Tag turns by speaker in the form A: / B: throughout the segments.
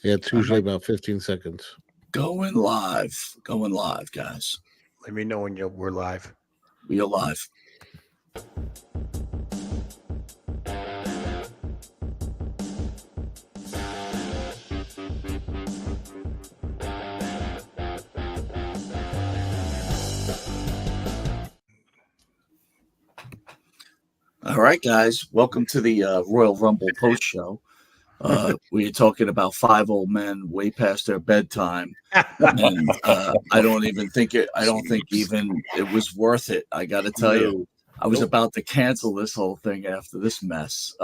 A: Yeah, it's usually about 15 seconds.
B: Going live, guys.
C: Let me know when we're live.
B: We are live. All right, guys. Welcome to the Royal Rumble post show. We are talking about five old men way past their bedtime, and I don't think even it was worth it. I got to tell you, I was about to cancel this whole thing after this mess.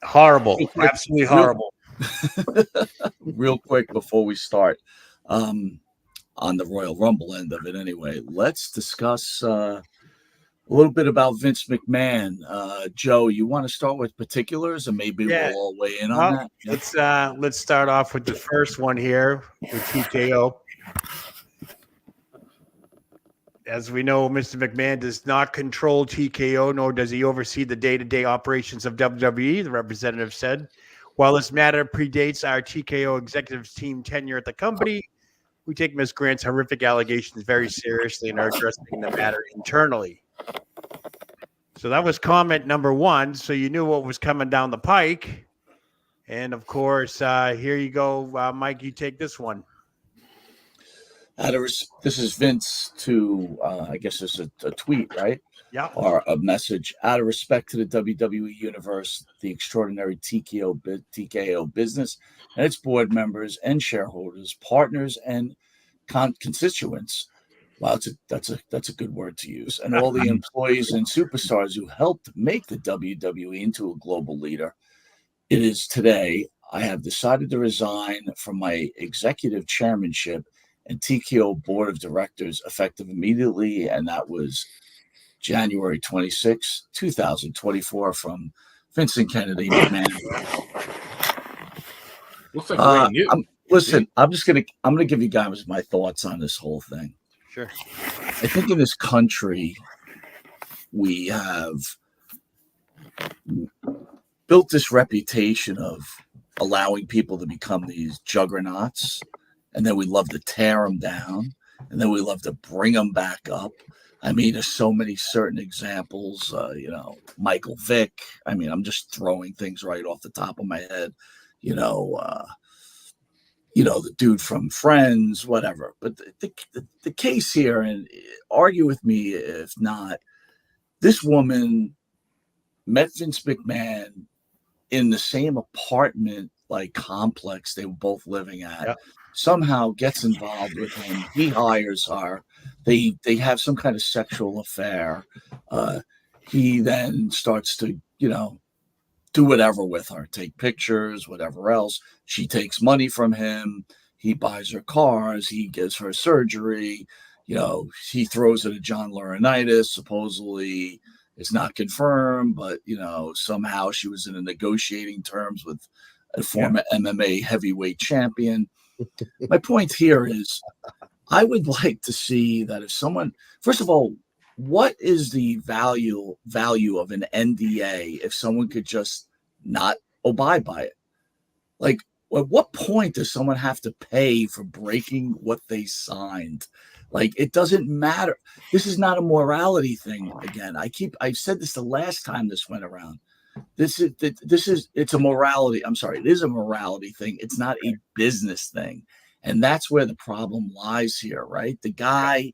C: Horrible, absolutely horrible.
B: Real quick before we start, on the Royal Rumble end of it, anyway, let's discuss a little bit about Vince McMahon. Joe, you want to start with particulars, and maybe we'll all weigh in on that?
C: Yeah. Let's start off with the first one here with TKO. As we know, Mr. McMahon does not control TKO, nor does he oversee the day-to-day operations of WWE, the representative said. While this matter predates our TKO executives team tenure at the company, we take Ms. Grant's horrific allegations very seriously and are addressing the matter internally. So that was comment number one. So you knew what was coming down the pike. And, of course, here you go, Mike, you take this one.
B: This is Vince to, I guess it's a tweet, right?
C: Yeah.
B: Or a message. Out of respect to the WWE Universe, the extraordinary TKO business and its board members and shareholders, partners and constituents. Wow, that's a good word to use. And all the employees and superstars who helped make the WWE into a global leader. It is today I have decided to resign from my executive chairmanship and TKO board of directors effective immediately. And that was January 26, 2024 from Vincent Kennedy McMahon.
D: Looks like brand new.
B: I'm going to give you guys my thoughts on this whole thing.
C: Sure.
B: I think in this country, we have built this reputation of allowing people to become these juggernauts, and then we love to tear them down, and then we love to bring them back up. I mean, there's so many certain examples, Michael Vick. I mean, I'm just throwing things right off the top of my head, the dude from Friends, whatever. But the case here, and argue with me if not, this woman met Vince McMahon in the same apartment, like complex they were both living at. Yep. Somehow gets involved with him. He hires her. They have some kind of sexual affair. He then starts to, do whatever with her, take pictures, whatever else. She takes money from him. He buys her cars. He gives her surgery. He throws it at John Laurinaitis. Supposedly, it's not confirmed, but, somehow she was in a negotiating terms with a former MMA heavyweight champion. My point here is I would like to see that if someone, first of all, what is the value of an NDA if someone could just not abide by it? Like, at what point does someone have to pay for breaking what they signed? Like, it doesn't matter. This is not a morality thing. Again, I've said this the last time this went around. It's a morality. I'm sorry. It is a morality thing. It's not a business thing. And that's where the problem lies here, right? The guy,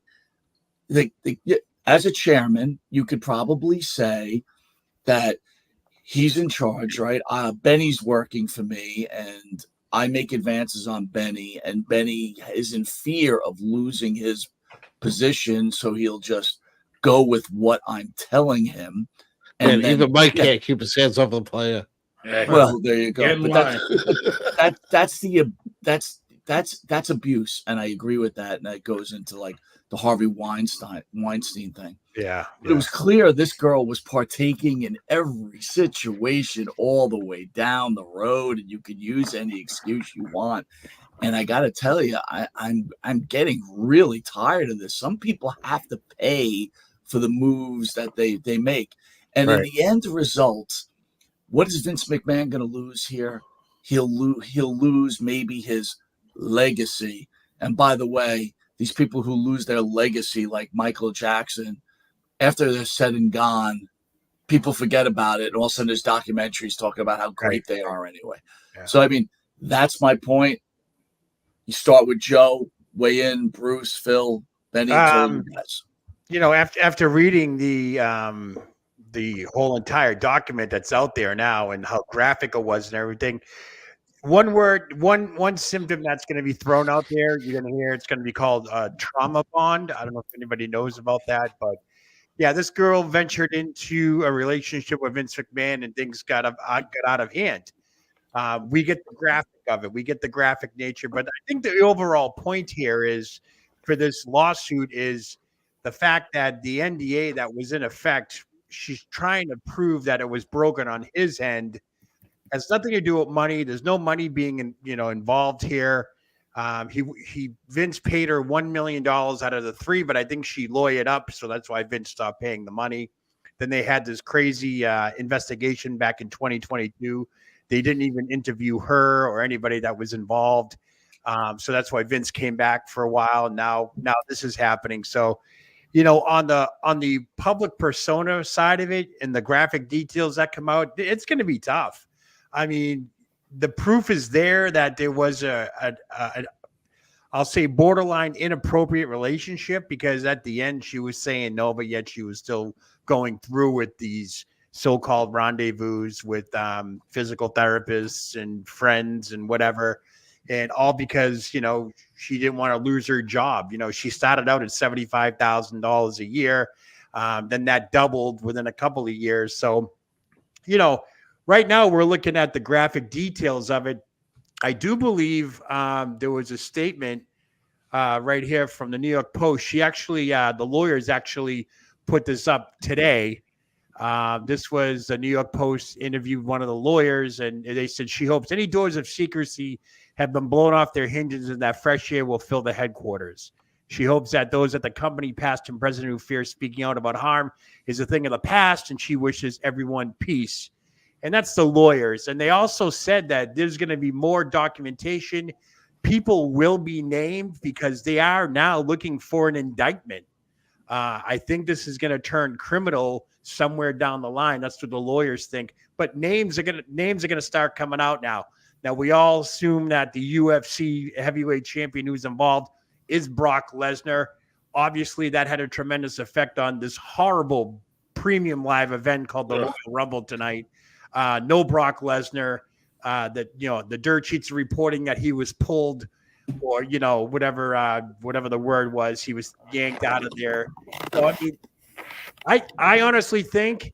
B: as a chairman, you could probably say that he's in charge, right? Benny's working for me and I make advances on Benny, and Benny is in fear of losing his position. So he'll just go with what I'm telling him.
A: And even Mike can't keep his hands off the player.
B: Well, there you go. But that's abuse, and I agree with that. And that goes into like the Harvey Weinstein thing.
C: Yeah.
B: But it was clear this girl was partaking in every situation all the way down the road, and you could use any excuse you want. And I got to tell you, I'm getting really tired of this. Some people have to pay for the moves that they make. And in the end result, what is Vince McMahon going to lose here? he'll lose maybe his legacy. And by the way, these people who lose their legacy, like Michael Jackson, after they're said and gone, people forget about it. And all of a sudden there's documentaries talking about how great they are anyway. Yeah. So, I mean, that's my point. You start with Joe, weigh in, Bruce, Phil, Benny,
C: you know, after reading the whole entire document that's out there now and how graphic it was and everything, one symptom that's going to be thrown out there, you're going to hear, it's going to be called trauma bond. I don't know if anybody knows about that, but yeah, this girl ventured into a relationship with Vince McMahon and things got out of hand. We get the graphic of it. We get the graphic nature. But I think the overall point here is for this lawsuit is the fact that the NDA that was in effect, she's trying to prove that it was broken on his end. Has nothing to do with money. There's no money being involved here. Vince paid her $1 million out of the $3 million, but I think she lawyered up, so that's why Vince stopped paying the money. Then they had this crazy investigation back in 2022. They didn't even interview her or anybody that was involved, so that's why Vince came back for a while. Now this is happening. So, on the public persona side of it and the graphic details that come out, it's going to be tough. I mean, the proof is there that there was I'll say borderline inappropriate relationship, because at the end she was saying no, but yet she was still going through with these so-called rendezvous with physical therapists and friends and whatever. And all because, she didn't want to lose her job. She started out at $75,000 a year. Then that doubled within a couple of years. So, right now we're looking at the graphic details of it. I do believe there was a statement right here from the New York Post. She actually, the lawyers actually put this up today. This was the New York Post interviewed one of the lawyers, and they said she hopes any doors of secrecy have been blown off their hinges and that fresh air will fill the headquarters. She hopes that those at the company, past and present, who fear speaking out about harm is a thing of the past, and she wishes everyone peace. And that's the lawyers. And they also said that there's going to be more documentation. People will be named because they are now looking for an indictment. I think this is going to turn criminal somewhere down the line. That's what the lawyers think. But names are going to start coming out now. Now, we all assume that the UFC heavyweight champion who's involved is Brock Lesnar. Obviously, that had a tremendous effect on this horrible premium live event called the Royal Rumble tonight. No Brock Lesnar. The dirt sheets are reporting that he was pulled, or whatever the word was, he was yanked out of there. So I mean, I honestly think,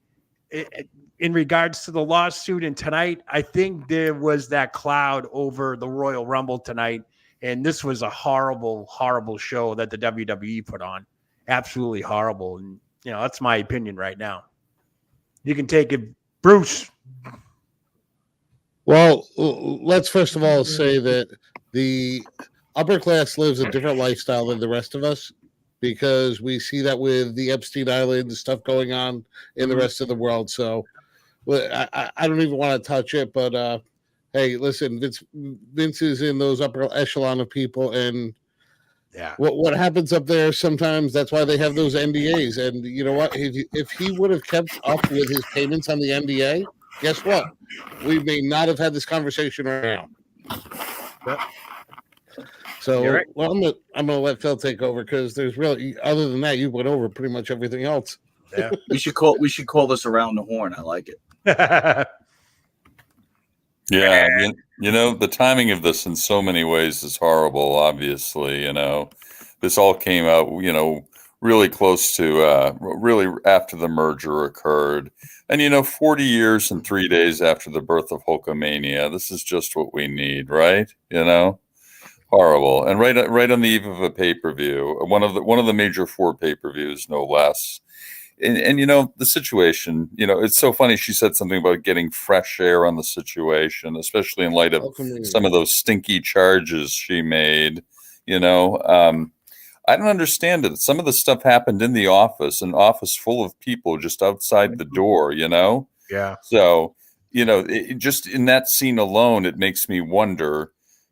C: in regards to the lawsuit and tonight, I think there was that cloud over the Royal Rumble tonight, and this was a horrible, horrible show that the WWE put on. Absolutely horrible, and that's my opinion right now. You can take it, Bruce.
A: Well, let's first of all say that the upper class lives a different lifestyle than the rest of us, because we see that with the Epstein Island and stuff going on in the rest of the world. So I don't even want to touch it, but hey, listen, Vince is in those upper echelon of people, and what happens up there sometimes, that's why they have those NDAs. And you know what? If he would have kept up with his payments on the NDA, guess what? We may not have had this conversation right now.
C: Yep.
A: So, right. Well, I'm gonna let Phil take over, because there's really, other than that, you went over pretty much everything else.
B: Yeah, we should call this around the horn. I like it.
D: Yeah, the timing of this in so many ways is horrible. Obviously, this all came out, really close to really after the merger occurred, and 40 years and 3 days after the birth of Hulkamania. This is just what we need, right? Horrible, and right on the eve of a pay-per-view, one of the major 4 pay-per-views, no less. And the situation, it's so funny. She said something about getting fresh air on the situation, especially in light of some of those stinky charges she made. I don't understand it. Some of the stuff happened in the office, an office full of people just outside the door,
C: Yeah.
D: So, just in that scene alone, it makes me wonder,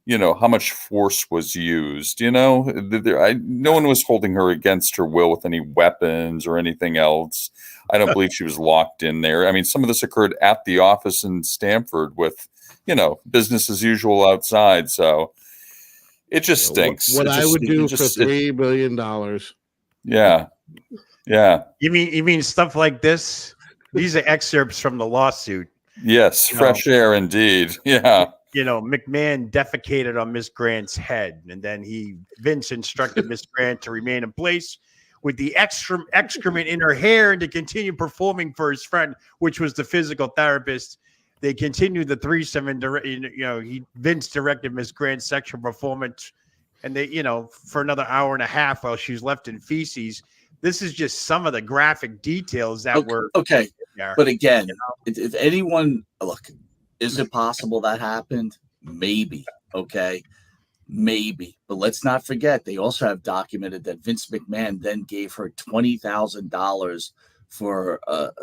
D: how much force was used. No one was holding her against her will with any weapons or anything else. I don't believe she was locked in there. I mean, some of this occurred at the office in Stamford with, business as usual outside. So it just stinks.
A: What I would do for $3 billion.
D: Yeah. Yeah.
C: You mean stuff like this? These are excerpts from the lawsuit.
D: Yes, fresh air indeed. Yeah.
C: McMahon defecated on Miss Grant's head, and then Vince instructed Miss Grant to remain in place with the excrement in her hair and to continue performing for his friend, which was the physical therapist. They continued the threesome, and Vince directed Miss Grant's sexual performance, and they, for another hour and a half while she was left in feces. This is just some of the graphic details that were
B: okay. But again, if anyone look, is it possible that happened? Maybe. Okay. Maybe. But let's not forget, they also have documented that Vince McMahon then gave her $20,000 for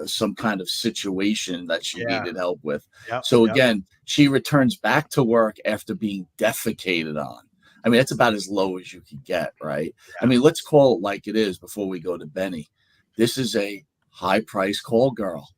B: some kind of situation that she needed help with. So again, she returns back to work after being defecated on. I mean, that's about as low as you can get, right? I mean, let's call it like it is before we go to Benny. This is a high price call girl.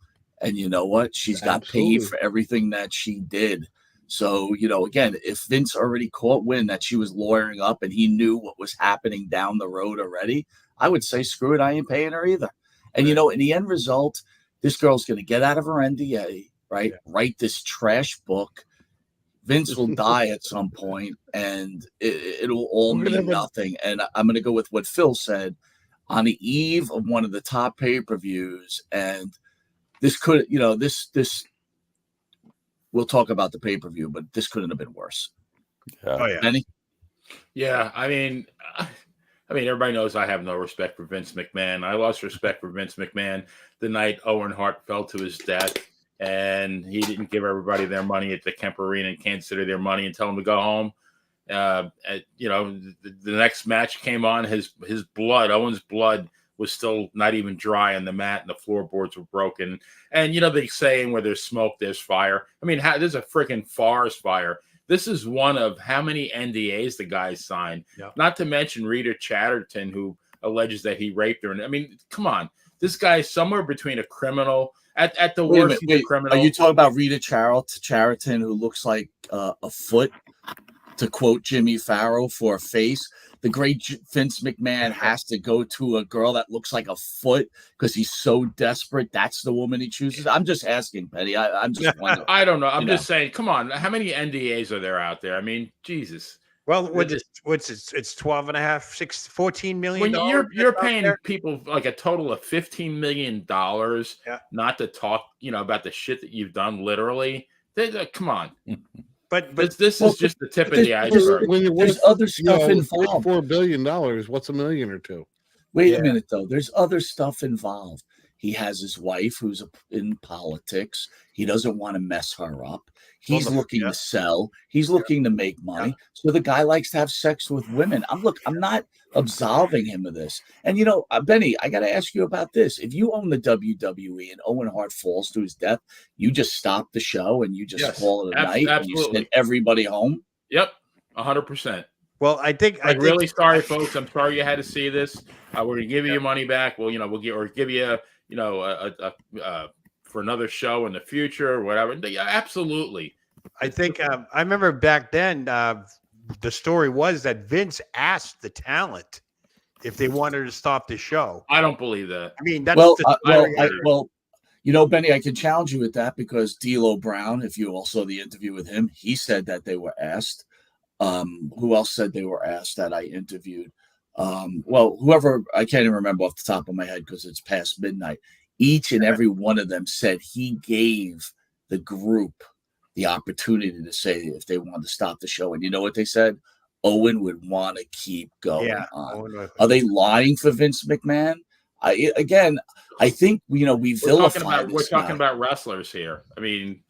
B: And you know what? She's got paid for everything that she did. So, again, if Vince already caught wind that she was lawyering up and he knew what was happening down the road already, I would say, screw it, I ain't paying her either. And, in the end result, this girl's going to get out of her NDA, right? Write this trash book. Vince will die at some point, and it'll all mean nothing. And I'm going to go with what Phil said on the eve of one of the top pay-per-views. And this could, this we'll talk about the pay-per-view, but this couldn't have been worse.
D: Yeah.
C: Oh, yeah.
B: Benny?
E: Yeah, I mean, everybody knows I have no respect for Vince McMahon. I lost respect for Vince McMahon the night Owen Hart fell to his death, and he didn't give everybody their money at the Kemp Arena in Kansas City their money and tell them to go home. The next match came on. His blood, Owen's blood, was still not even dry on the mat, and the floorboards were broken. And the saying, where there's smoke, there's fire. I mean, there's a freaking forest fire. This is one of how many NDAs the guy signed. Yep. Not to mention Rita Chatterton, who alleges that he raped her. And I mean, come on, this guy's somewhere between a criminal. At the worst, he's a criminal.
B: Are you talking about Rita Chatterton, who looks like a foot, to quote Jimmy Farrow, for a face? The great Vince McMahon has to go to a girl that looks like a foot because he's so desperate. That's the woman he chooses. I'm just asking, Petty. I'm just wondering.
E: I don't know. I'm just saying, come on. How many NDAs are there out there? I mean, Jesus.
C: Well, it's 12 and a half, $14 million.
E: When you're paying people like a total of $15 million not to talk, about the shit that you've done, literally. Come on. But this is just the tip of the iceberg.
B: There's other stuff involved.
A: $4 billion. What's $1 million or $2 million?
B: Wait a minute, though. There's other stuff involved. He has his wife who's in politics. He doesn't want to mess her up. He's looking to sell. He's looking to make money. So the guy likes to have sex with women. I'm not absolving him of this. And, Benny, I got to ask you about this. If you own the WWE and Owen Hart falls to his death, you just stop the show and you just call it a night and you send everybody home?
E: Yep, 100%.
C: Well, I think
E: really sorry, folks. I'm sorry you had to see this. We're going to give you your money back. Well, we'll give you for another show in the future or whatever. Yeah, absolutely.
C: I think I remember back then the story was that Vince asked the talent if they wanted to stop the show.
E: I don't believe that.
C: I mean, that's
B: Benny, I can challenge you with that because D'Lo Brown, if you all saw the interview with him, he said that they were asked. Who else said they were asked that I interviewed? Whoever, I can't even remember off the top of my head because it's past midnight. Each and every one of them said he gave the group the opportunity to say if they wanted to stop the show. And you know what they said? Owen would want to keep going on. Are they lying for Vince McMahon? I think, we vilify
E: We're talking about wrestlers here. I mean,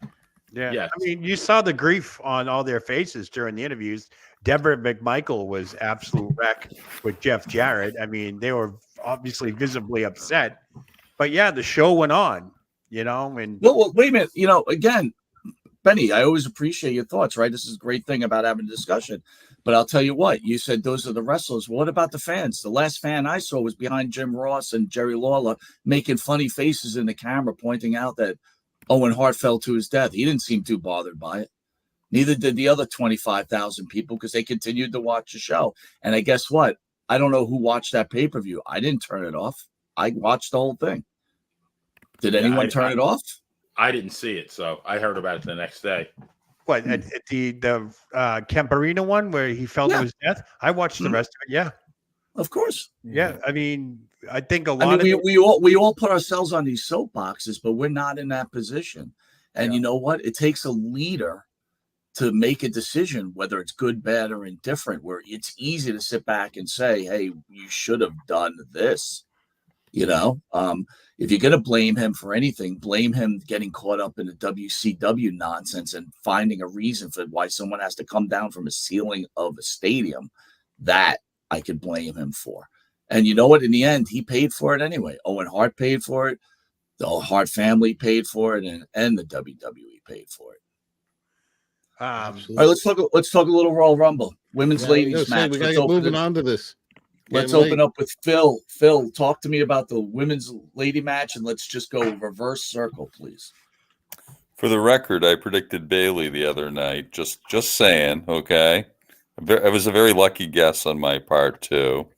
C: I mean, you saw the grief on all their faces during the interviews. Deborah McMichael was absolute wreck with Jeff Jarrett. I mean, they were obviously visibly upset. But the show went on, and
B: well, wait a minute. Again, Benny, I always appreciate your thoughts, right? This is a great thing about having a discussion. But I'll tell you what, you said those are the wrestlers. What about the fans? The last fan I saw was behind Jim Ross and Jerry Lawler making funny faces in the camera, pointing out that Owen Hart fell to his death. He didn't seem too bothered by it. Neither did the other 25,000 people because they continued to watch the show. And I guess what? I don't know who watched that pay-per-view. I didn't turn it off. I watched the whole thing. Did anyone turn it off?
E: I didn't see it, so I heard about it the next day.
C: What, at the Camparino one where he fell to his death? I watched the rest of it. Yeah,
B: of course.
C: Yeah, I mean, I think a lot of
B: we all put ourselves on these soapboxes, but we're not in that position. And you know what? It takes a leader to make a decision, whether it's good, bad, or indifferent, where it's easy to sit back and say, hey, you should have done this. You know, if you're going to blame him for anything, blame him getting caught up in the WCW nonsense and finding a reason for why someone has to come down from a ceiling of a stadium. That I could blame him for. And you know what? In the end, he paid for it anyway. Owen Hart paid for it. The Hart family paid for it, and the WWE paid for it. All right, let's talk a little Royal Rumble, women's ladies match.
A: We gotta get moving on to this.
B: Let's open up with Phil. Phil, talk to me about the women's lady match, and let's just go reverse circle, please.
D: For the record, I predicted Bailey the other night. Just saying, okay? It was a very lucky guess on my part, too.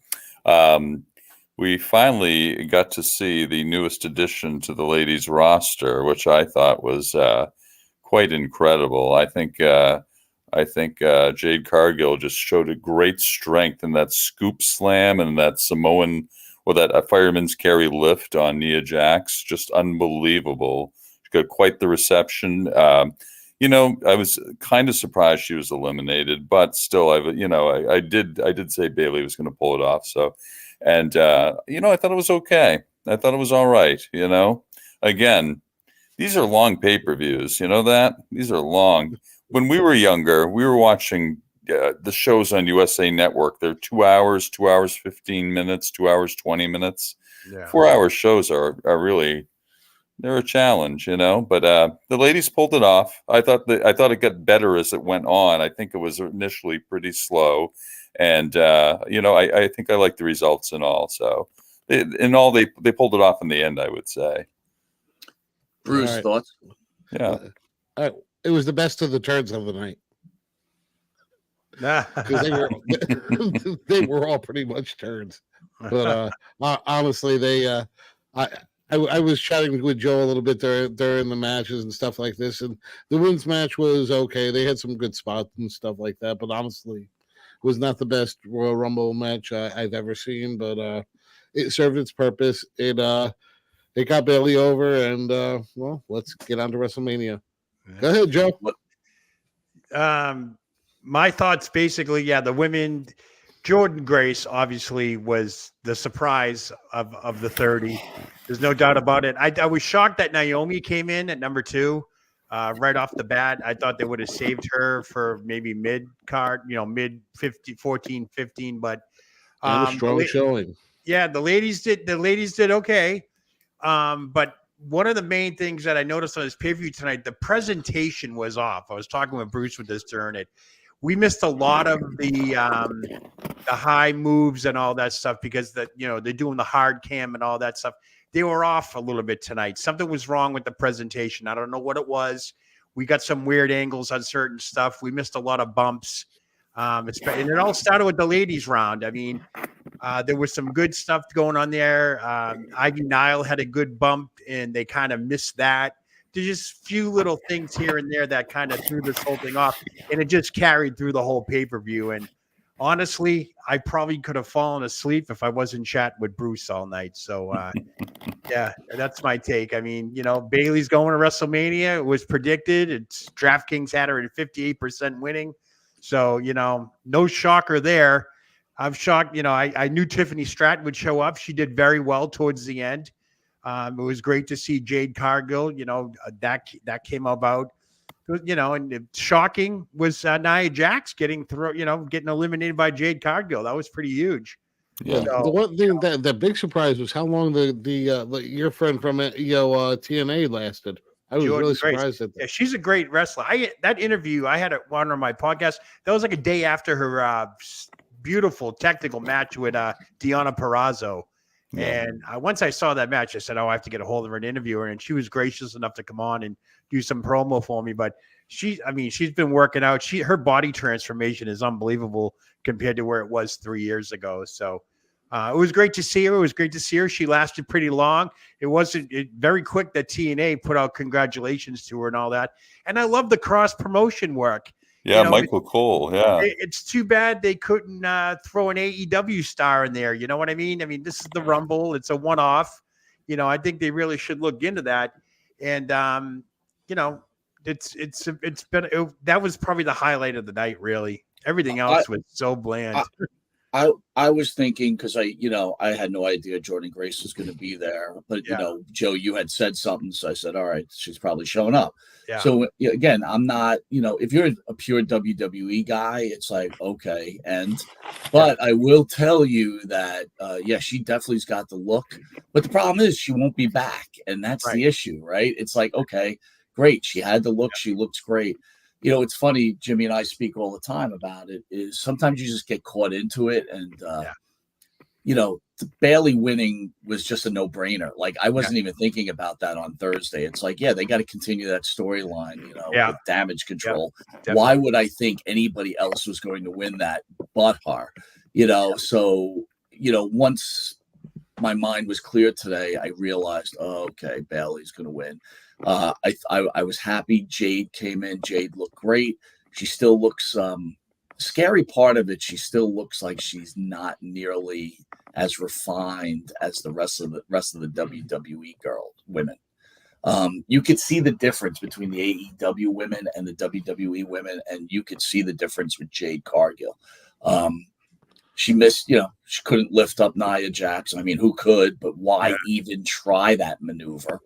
D: We finally got to see the newest addition to the ladies' roster, which I thought was quite incredible. I think Jade Cargill just showed a great strength in that scoop slam and that Samoan or that fireman's carry lift on Nia Jax. Just unbelievable. She got quite the reception. You know, I was kind of surprised she was eliminated, but still, I did say Bailey was going to pull it off. So, and you know, I thought it was okay. I thought it was all right. You know, again, these are long pay-per-views. You know that these are long. When we were younger, we were watching the shows on USA Network. They're 2 hours, 2 hours, 15 minutes, 2 hours, 20 minutes. Yeah. 4 hour shows are really, they're a challenge, you know, but the ladies pulled it off. I thought it got better as it went on. I think it was initially pretty slow. And, you know, I think I like the results and all. So they pulled it off in the end, I would say.
B: Bruce, thoughts?
D: Yeah.
A: It was the best of the turns of the night. Because they were all pretty much turns. But honestly, I was chatting with Joe a little bit during the matches and stuff like this, and the women's match was okay. They had some good spots and stuff like that, but honestly, it was not the best Royal Rumble match I've ever seen. But it served its purpose. It got Bailey over, and well, let's get on to WrestleMania. Go ahead, Joe.
C: My thoughts basically, the women, Jordan Grace obviously was the surprise of the 30. There's no doubt about it. I was shocked that Naomi came in at number 2 right off the bat. I thought they would have saved her for maybe mid card, mid 14, 15, but
A: a strong showing.
C: Yeah, the ladies did okay. But one of the main things that I noticed on this pay-per-view tonight, the presentation was off. I was talking with Bruce with this during it. We missed a lot of the high moves and all that stuff because they're doing the hard cam and all that stuff. They were off a little bit tonight. Something was wrong with the presentation. I don't know what it was. We got some weird angles on certain stuff. We missed a lot of bumps. And it all started with the ladies round. I mean, there was some good stuff going on there. Ivy Nile had a good bump, and they kind of missed that. There's just few little things here and there that kind of threw this whole thing off, and it just carried through the whole pay-per-view. And honestly, I probably could have fallen asleep if I wasn't chatting with Bruce all night. So, yeah, that's my take. I mean, Bailey's going to WrestleMania. It was predicted. DraftKings had her at 58% winning. So, no shocker there. I'm shocked. I knew Tiffany Stratton would show up. She did very well towards the end. It was great to see Jade Cargill, that came about, and shocking was Nia Jax getting eliminated by Jade Cargill. That was pretty huge.
A: Yeah. So, the one thing that big surprise was how long the your friend from TNA lasted. I was
C: Jordan
A: really
C: Grace.
A: surprised at that.
C: Yeah, she's a great wrestler. That interview I had one on my podcast. That was like a day after her beautiful technical match with Deonna Purrazzo.
D: Yeah.
C: And once I saw that match, I said, "Oh, I have to get a hold of her and interview her." And she was gracious enough to come on and do some promo for me. But she's been working out. Her body transformation is unbelievable compared to where it was 3 years ago. So it was great to see her. She lasted pretty long. It wasn't very quick that TNA put out congratulations to her and all that. And I love the cross promotion work.
D: Yeah, Michael Cole. Yeah.
C: It's too bad they couldn't throw an AEW star in there. You know what I mean? This is the Rumble. It's a one-off. I think they really should look into that. And that was probably the highlight of the night. Really, everything else was so bland.
B: I was thinking, because I had no idea Jordan Grace was going to be there, but Joe, you had said something, so I said, all right, she's probably showing up.
C: Yeah.
B: So again, I'm not, if you're a pure WWE guy, it's like, okay. But I will tell you that, she definitely's got the look, but the problem is she won't be back. And that's the issue, right? It's like, okay, great. She had the look. She looks great. It's funny, Jimmy and I speak all the time about it, is sometimes you just get caught into it. And, the Bailey winning was just a no-brainer. Like, I wasn't even thinking about that on Thursday. It's like, they got to continue that storyline, with Damage Control. Yeah, why would I think anybody else was going to win that but her? So, once my mind was clear today, I realized, okay, Bailey's going to win. I was happy Jade came in. Jade looked great. She still looks scary part of it. She still looks like she's not nearly as refined as the rest of the WWE women. You could see the difference between the AEW women and the WWE women, and you could see the difference with Jade Cargill. She missed, she couldn't lift up Nia Jax. Who could, but why even try that maneuver?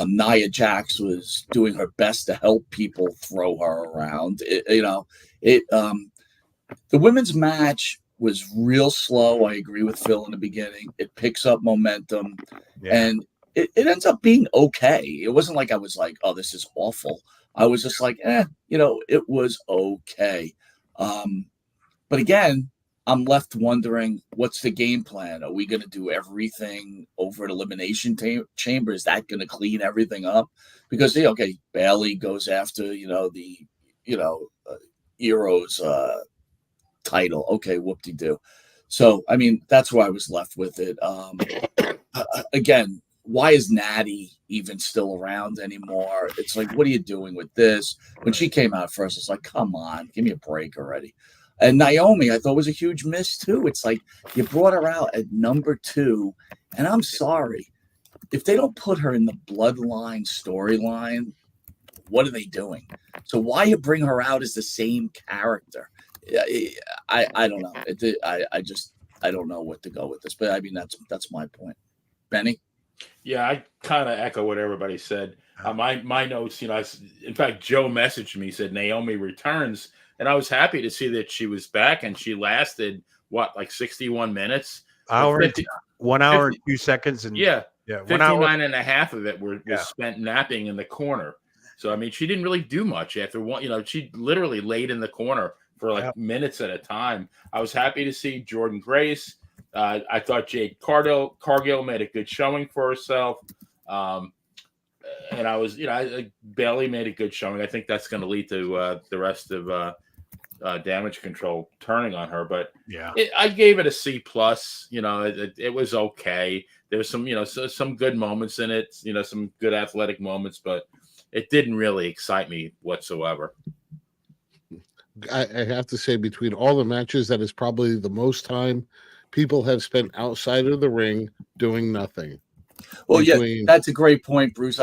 B: Nia Jax was doing her best to help people throw her around. The women's match was real slow. I agree with Phil in the beginning. It picks up momentum, and it ends up being okay. It wasn't like I was like, oh, this is awful. I was just like, it was okay. But again, I'm left wondering, what's the game plan? Are we going to do everything over an elimination chamber? Is that going to clean everything up? Because, Bailey goes after, the Heroes title. Okay, whoop-de-doo. So, that's where I was left with it. Again, why is Natty even still around anymore? It's like, what are you doing with this? When she came out first, it's like, come on, give me a break already. And Naomi, I thought was a huge miss too. It's like you brought her out at number 2, and I'm sorry, if they don't put her in the Bloodline storyline, what are they doing? So why you bring her out as the same character? I don't know. I don't know what to go with this, but that's my point. Benny?
E: Yeah, I kind of echo what everybody said. My notes, in fact, Joe messaged me, said Naomi returns. And I was happy to see that she was back, and she lasted, like 61 minutes?
C: 1 hour and 2 seconds. And
E: 59 and a half of it was spent napping in the corner. So, she didn't really do much after one. She literally laid in the corner for minutes at a time. I was happy to see Jordan Grace. I thought Jade Cargill made a good showing for herself. And I was, Bailey made a good showing. I think that's going to lead to the rest of Damage Control turning on her, but I gave it a C+. It was okay. There was some, some good moments in it, some good athletic moments, but it didn't really excite me whatsoever.
A: I have to say, between all the matches, that is probably the most time people have spent outside of the ring doing nothing.
B: Well, that's a great point, Bruce.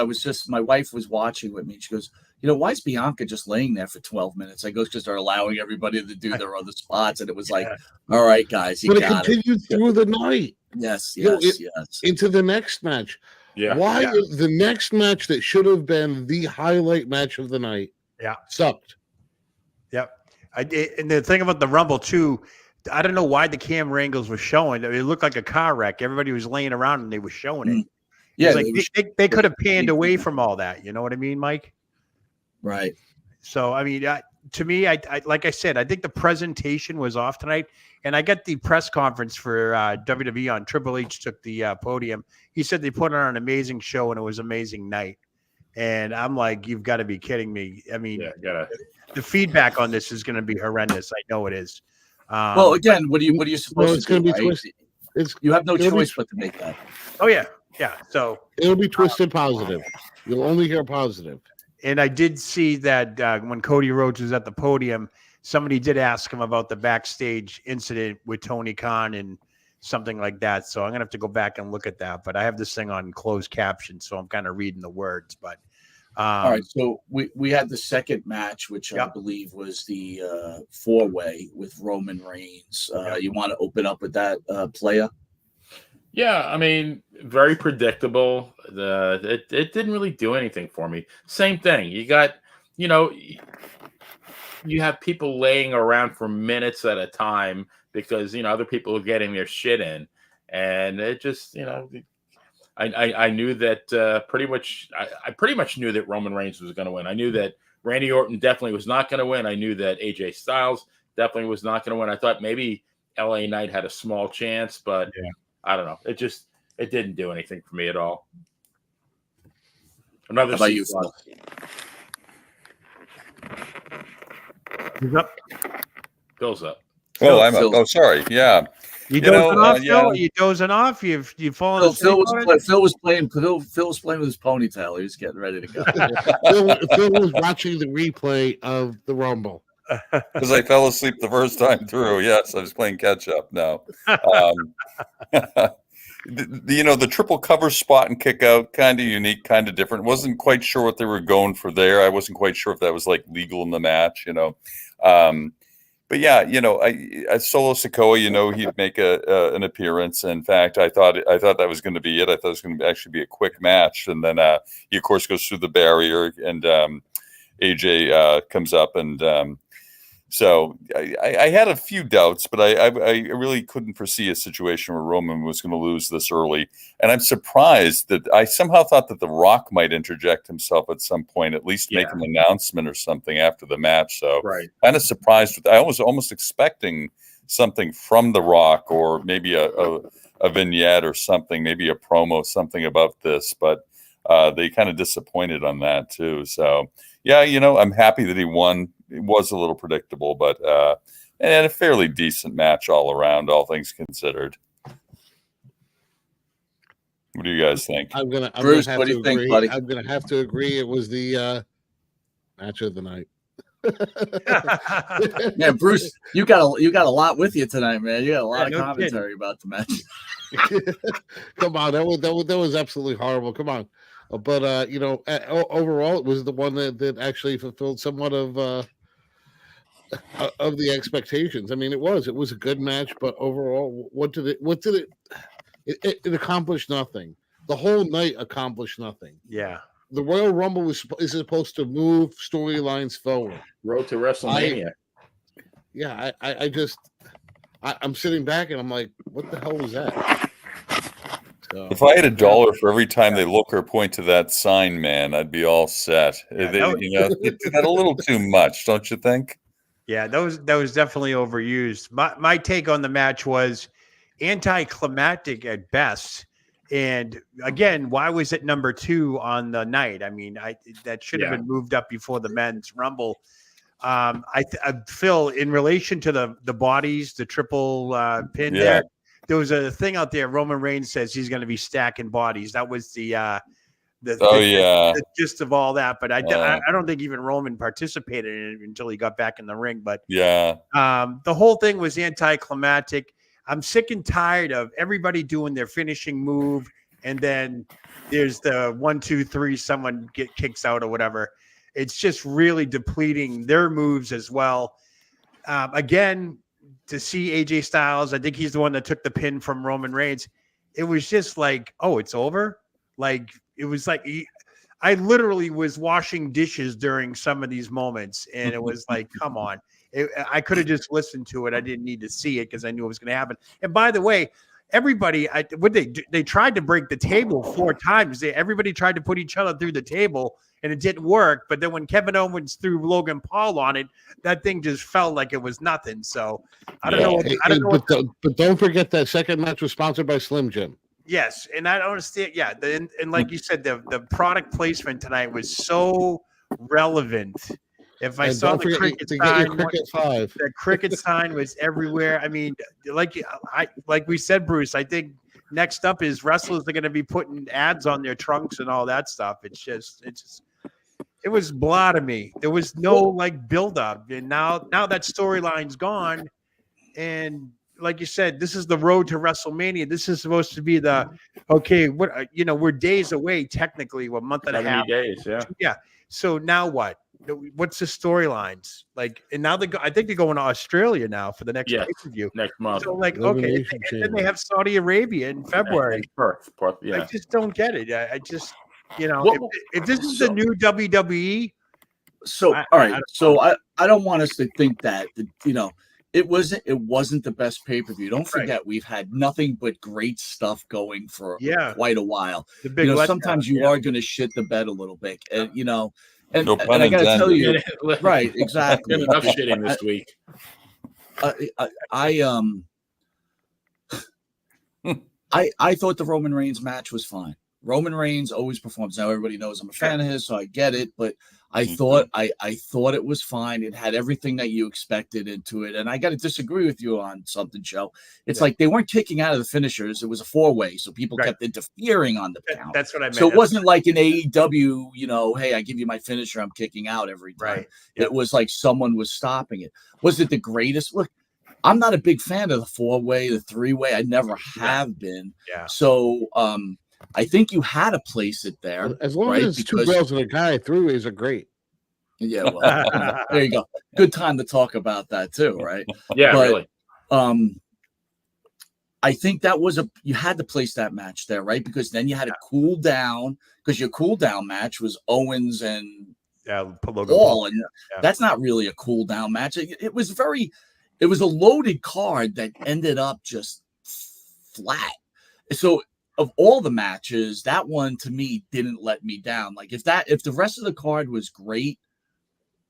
B: My wife was watching with me. She goes, why is Bianca just laying there for 12 minutes? I go, because they're allowing everybody to do their other spots. And it was like, all right, guys,
A: but it continued through the night.
B: Yes.
A: Into the next match.
E: Yeah.
A: Why the next match that should have been the highlight match of the night sucked?
C: Yep. And the thing about the Rumble, too, I don't know why the camera angles were showing. It looked like a car wreck. Everybody was laying around and they were showing it.
B: Yeah,
C: like they could have panned away from all that. You know what I mean, Mike?
B: right.
C: So, I mean, to me, I like I said, I think the presentation was off tonight. And I got the press conference for WWE on Triple H took the podium. He said they put on an amazing show and it was an amazing night. And I'm like, you've got to be kidding me. I mean, the feedback on this is going to be horrendous. I know it is.
B: Well, again, what are you supposed to do?
A: Be
B: right?
A: twisted.
B: You have no choice but to make that.
C: Oh yeah, yeah. So
A: it'll be twisted positive. You'll only hear positive.
C: And I did see that when Cody Rhodes was at the podium, somebody did ask him about the backstage incident with Tony Khan and something like that. So I'm gonna have to go back and look at that. But I have this thing on closed caption, so I'm kind of reading the words. But
B: all right, so we had the second match, which I believe was the 4-way with Roman Reigns. You want to open up with that, player?
E: Yeah, I mean, very predictable. It didn't really do anything for me. Same thing. You got, you have people laying around for minutes at a time because other people are getting their shit in, and it just I knew that pretty much I pretty much knew that Roman Reigns was going to win. I knew that Randy Orton definitely was not going to win. I knew that AJ Styles definitely was not going to win. I thought maybe LA Knight had a small chance, but I don't know. It didn't do anything for me at all. Another.
B: How about you, Phil?
C: Who's up?
E: Bill's up.
D: Oh, I'm up. Oh, sorry. Yeah.
C: You dozing off, Phil? You dozing off? You've fallen asleep.
B: Phil was playing with his ponytail. He was getting ready to go.
A: Phil was watching the replay of the Rumble.
D: Because I fell asleep the first time through. Yes, I was playing catch up now. The triple cover spot and kick out, kind of unique, kind of different. Wasn't quite sure what they were going for there. I wasn't quite sure if that was like legal in the match, But yeah, Solo Sikoa, he'd make an appearance. In fact, I thought that was going to be it. I thought it was going to actually be a quick match, and then he of course goes through the barrier, and AJ comes up, and so I had a few doubts, but I really couldn't foresee a situation where Roman was going to lose this early. And I'm surprised that I somehow thought that The Rock might interject himself at some point, at least make an announcement or something after the match. So kind of surprised. I was almost expecting something from The Rock, or maybe a vignette or something, maybe a promo, something about this, but they kind of disappointed on that too. So yeah, I'm happy that he won. It was a little predictable, but and a fairly decent match all around, all things considered. What do you guys think?
B: Bruce, what do you think, buddy?
A: I'm gonna have to agree. It was the match of the night.
B: Yeah, Bruce, you got a lot with you tonight, man. You got a lot of commentary about the match.
A: Come on, that was absolutely horrible. Come on. But overall, it was the one that actually fulfilled somewhat of the expectations. I mean, it was a good match, but overall, what did it accomplished nothing. The whole night accomplished nothing.
C: Yeah,
A: the Royal Rumble is supposed to move storylines forward.
E: Road to WrestleMania.
A: I'm sitting back and I'm like, what the hell was that? So,
D: if I had $1 for every time they look or point to that sign, man, I'd be all set. They did that a little too much, don't you think?
C: Yeah, that was definitely overused. My take on the match was anticlimactic at best. And again, why was it number 2 on the night? I mean, that should have been moved up before the men's Rumble. Phil, in relation to the bodies, the triple pin there was a thing out there. Roman Reigns says he's going to be stacking bodies. That was the gist of all that. But I don't think even Roman participated in it until he got back in the ring. But the whole thing was anticlimactic. I'm sick and tired of everybody doing their finishing move, and then there's the 1, 2, 3, someone kicks out or whatever. It's just really depleting their moves as well. Again, to see AJ Styles, I think he's the one that took the pin from Roman Reigns. It was just like, oh, it's over. Like, it was like, I literally was washing dishes during some of these moments. And it was like, come on. I could have just listened to it. I didn't need to see it because I knew it was going to happen. And by the way, everybody, what they tried to break the table 4 times. Everybody tried to put each other through the table, and it didn't work. But then when Kevin Owens threw Logan Paul on it, that thing just felt like it was nothing. So I don't know.
A: But don't forget that second match was sponsored by Slim Jim.
C: Yes, and I don't understand. Yeah, and like you said, the product placement tonight was so relevant. If I saw the cricket sign, the cricket sign was everywhere. I mean, like we said, Bruce, I think next up is wrestlers are going to be putting ads on their trunks and all that stuff. It was blah to me. There was no like build up, and now that storyline's gone. And like you said, this is the road to WrestleMania. This is supposed to be we're days away technically, a month and a half.
E: Days,
C: yeah. So now what? What's the storylines like? And now I think they're going to Australia now for the next pay-per-view
E: next month.
C: So like, okay, and then they have Saudi Arabia in February.
E: Perth,
C: I just don't get it. I just, if this is the new WWE.
B: So all right, so I don't want us to think that it wasn't the best pay-per-view. Don't forget, we've had nothing but great stuff going for quite a while. Sometimes you are going to shit the bed a little bit, and And,
D: no
B: and I got to tell you, right? Exactly.
E: Enough shitting this week.
B: I thought the Roman Reigns match was fine. Roman Reigns always performs. Now everybody knows I'm a fan of his, so I get it. But I thought it was fine. It had everything that you expected into it. And I got to disagree with you on something, Joe. It's like they weren't kicking out of the finishers. It was a 4-way, so people kept interfering on the count.
C: That's what I meant.
B: So it wasn't like an AEW, hey, I give you my finisher, I'm kicking out every time.
C: Right.
B: It was like someone was stopping it. Was it the greatest? Look, I'm not a big fan of the 4-way, the 3-way. I never have been.
C: Yeah.
B: So I think you had to place it there.
A: As long as it's 2 girls and a guy, 3-ways are great.
B: Yeah, well, there you go. Good time to talk about that too, right?
E: Yeah, really.
B: I think that was you had to place that match there, right? Because then you had to cool down, because your cool down match was Owens and Paul, and that's not really a cool down match. It was a loaded card that ended up just flat. So of all the matches, that one to me didn't let me down. Like if the rest of the card was great,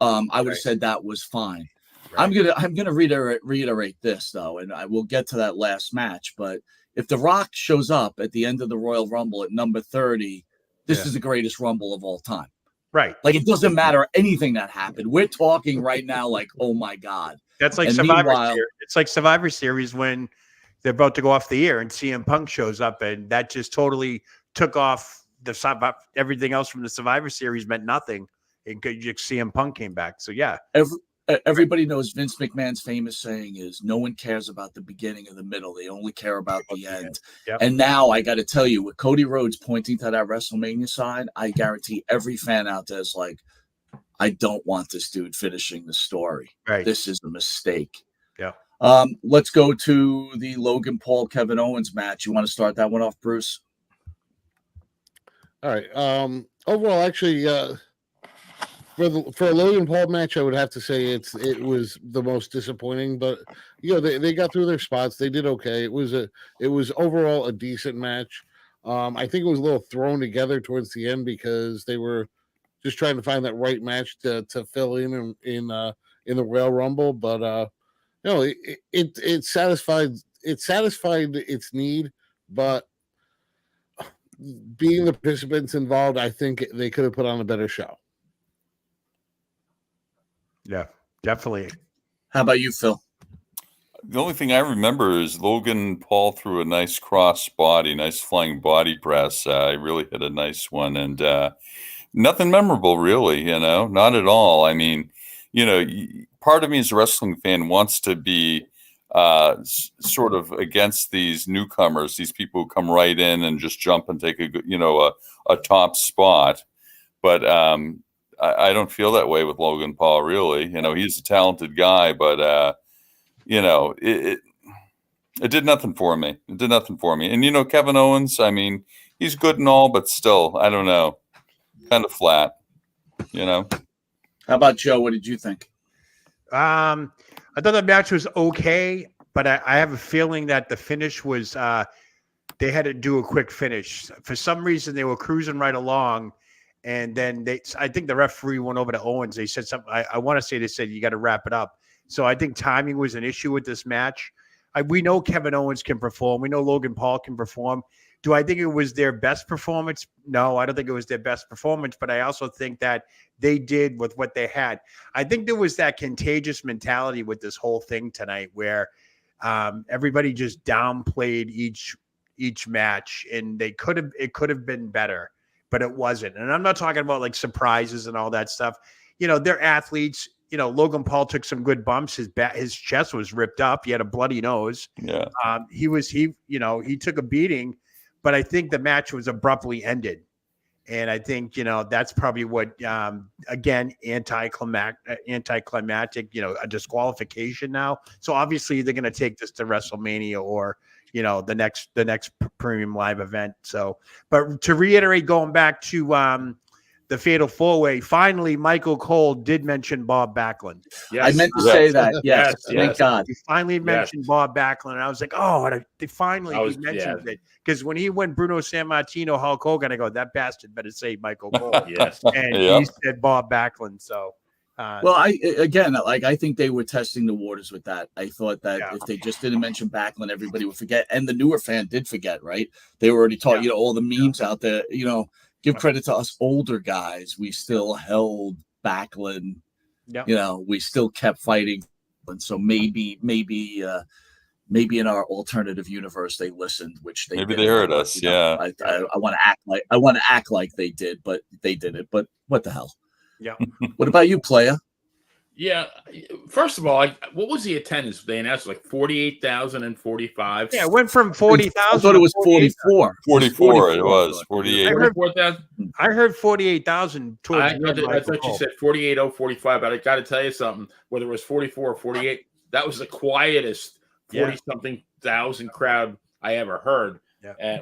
B: I would have said that was fine. Right. I'm gonna reiterate this though, and I will get to that last match. But if The Rock shows up at the end of the Royal Rumble at number 30, this is the greatest Rumble of all time.
C: Right.
B: Like it doesn't matter anything that happened. We're talking right now like, oh my God.
C: That's like Survivor Series. It's like Survivor Series when they're about to go off the air and CM Punk shows up, and that just totally took off everything else from the Survivor Series meant nothing. And CM Punk came back. So yeah.
B: Everybody knows Vince McMahon's famous saying is no one cares about the beginning or the middle. They only care about the end. Yep. And now I got to tell you, with Cody Rhodes pointing to that WrestleMania sign, I guarantee every fan out there is like, I don't want this dude finishing the story.
C: Right.
B: This is a mistake.
C: Yeah.
B: Let's go to the Logan Paul Kevin Owens match. You want to start that one off, Bruce?
A: All right. Overall, actually, for a Logan Paul match, I would have to say it was the most disappointing. But they got through their spots. They did okay. It was overall a decent match. I think it was a little thrown together towards the end because they were just trying to find that right match to fill in the Royal Rumble. But it satisfied its need. But being the participants involved, I think they could have put on a better show.
C: Yeah, definitely.
B: How about you, Phil?
D: The only thing I remember is Logan Paul threw a nice nice flying body press. He really hit a nice one, and nothing memorable, really. Not at all. I mean, part of me as a wrestling fan wants to be sort of against these newcomers, these people who come right in and just jump and take a top spot, but I don't feel that way with Logan Paul, really. He's a talented guy, but it did nothing for me. It did nothing for me. And Kevin Owens, I mean, he's good and all, but still, I don't know, kind of flat.
B: How about Joe? What did you think?
C: I thought the match was okay, but I have a feeling that the finish was they had to do a quick finish. For some reason, they were cruising right along, and then I think the referee went over to Owens. They said something. I want to say they said you got to wrap it up. So I think timing was an issue with this match. We know Kevin Owens can perform. We know Logan Paul can perform. Do I think it was their best performance? No, I don't think it was their best performance, but I also think that they did with what they had. I think there was that contagious mentality with this whole thing tonight where everybody just downplayed each match, and it could have been better, but it wasn't. And I'm not talking about like surprises and all that stuff. They're athletes. Logan Paul took some good bumps. His chest was ripped up. He had a bloody nose.
D: Yeah.
C: He took a beating, but I think the match was abruptly ended. And I think, that's probably what, again, anticlimactic, a disqualification now. So obviously they're going to take this to WrestleMania or, the next premium live event. So, but to reiterate, going back to the Fatal 4-Way, finally, Michael Cole did mention Bob Backlund.
B: Yes. I meant to say that. Yes. Thank God.
C: He finally mentioned Bob Backlund. And I was like, they finally mentioned it. Because when he went Bruno Sammartino, Hulk Hogan, I go, that bastard better say Michael Cole.
E: Yes.
C: And he said Bob Backlund. So,
B: I think they were testing the waters with that. I thought that if they just didn't mention Backlund, everybody would forget. And the newer fan did forget, right? They were already taught, all the memes out there, give credit to us older guys. We still held Backlund. Yeah. We still kept fighting. And so maybe in our alternative universe they listened, which they
D: maybe they heard us.
B: I want to act like they did, but they didn't. But what the hell?
C: Yeah.
B: What about you, playa?
E: Yeah. First of all, what was the attendance? They announced like 48,000 and 45.
C: Yeah, it went from 40,000.
B: I thought it was 44.
D: 44. It was 48.
C: I heard 48,000.
E: I thought you said 48, 45. But I got to tell you something. Whether it was 44 or 48, that was the quietest 40-something thousand crowd I ever heard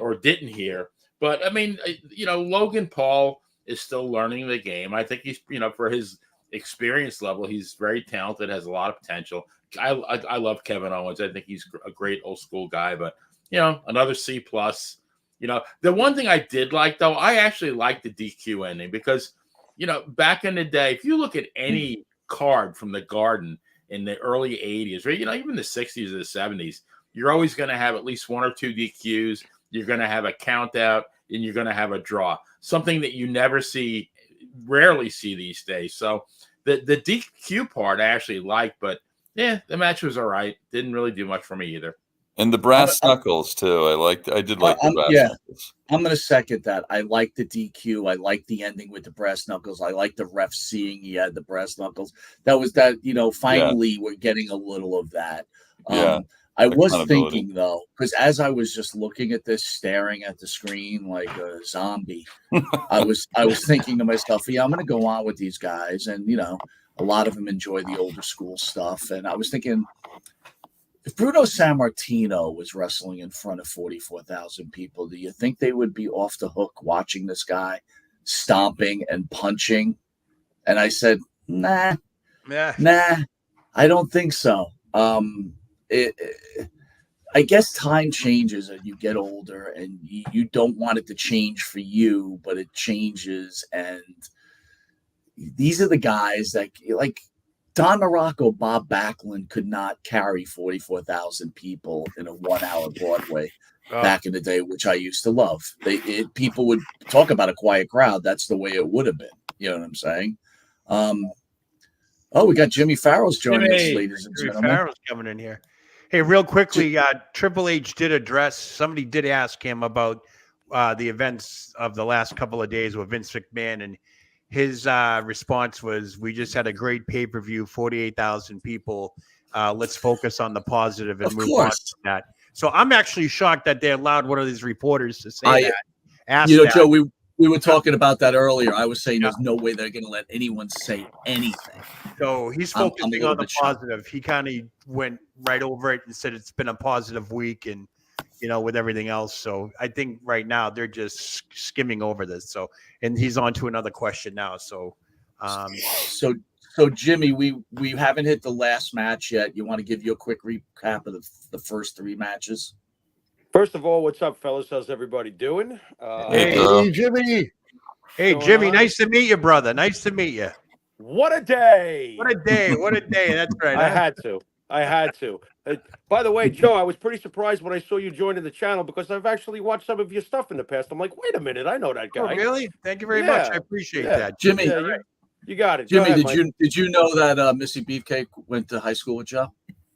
E: or didn't hear. But I mean, Logan Paul is still learning the game. I think he's, for his experience level, he's very talented, has a lot of potential. I love Kevin Owens. I think he's a great old school guy, but another C+. The one thing I did like, though, I actually liked the DQ ending because, back in the day, if you look at any card from the Garden in the early 80s, or, even the 60s or the 70s, you're always going to have at least one or two DQs. You're going to have a count out, and you're going to have a draw, something that you rarely see these days. So the DQ part I actually liked, but the match was all right. Didn't really do much for me either.
D: And the brass knuckles too. I did like the brass knuckles.
B: I'm going to second that. I like the DQ. I like the ending with the brass knuckles. I like the ref seeing he had the brass knuckles. That was that, finally we're getting a little of that. I was thinking, though, because as I was just looking at this, staring at the screen like a zombie, I was thinking to myself, I'm going to go on with these guys. And, a lot of them enjoy the older school stuff. And I was thinking, if Bruno Sammartino was wrestling in front of 44,000 people, do you think they would be off the hook watching this guy stomping and punching? And I said, nah, I don't think so. I guess time changes and you get older and you don't want it to change for you, but it changes. And these are the guys that, like Don Morocco, Bob Backlund could not carry 44,000 people in a 1 hour Broadway back in the day, which I used to love. People would talk about a quiet crowd. That's the way it would have been. You know what I'm saying? We got Jimmy Farrell's joining us, ladies and gentlemen.
C: Jimmy Farrell's coming in here. Hey, real quickly, Triple H did address, somebody did ask him about the events of the last couple of days with Vince McMahon, and his response was, we just had a great pay-per-view, 48,000 people. Let's focus on the positive and move on from that. So I'm actually shocked that they allowed one of these reporters to say that.
B: Joe, we were talking about that earlier. I was saying there's no way they're going to let anyone say anything.
C: So he's focusing on the positive. He kind of went right over it and said it's been a positive week and, with everything else. So I think right now they're just skimming over this. So, and he's on to another question now. So
B: So Jimmy, we haven't hit the last match yet. You want to give you a quick recap of the first 3 matches?
F: First of all, what's up, fellas? How's everybody doing?
D: Hey,
A: Hey, Jimmy.
C: Hey,
F: going
C: Jimmy,
F: on?
C: nice to meet you, brother. Nice to meet you.
F: What a day!
C: What a day. What a day. That's right.
F: I
C: huh?
F: had to. By the way, Joe, I was pretty surprised when I saw you joining the channel because I've actually watched some of your stuff in the past. I'm like, wait a minute, I know that
C: Oh,
F: guy.
C: really? Thank you very much. I
F: Yeah,
C: appreciate
F: yeah.
C: that.
B: Jimmy,
F: Yeah, you got it. Go
B: Jimmy,
F: ahead, Mike.
B: did you know that Missy Beefcake went to high school with Joe?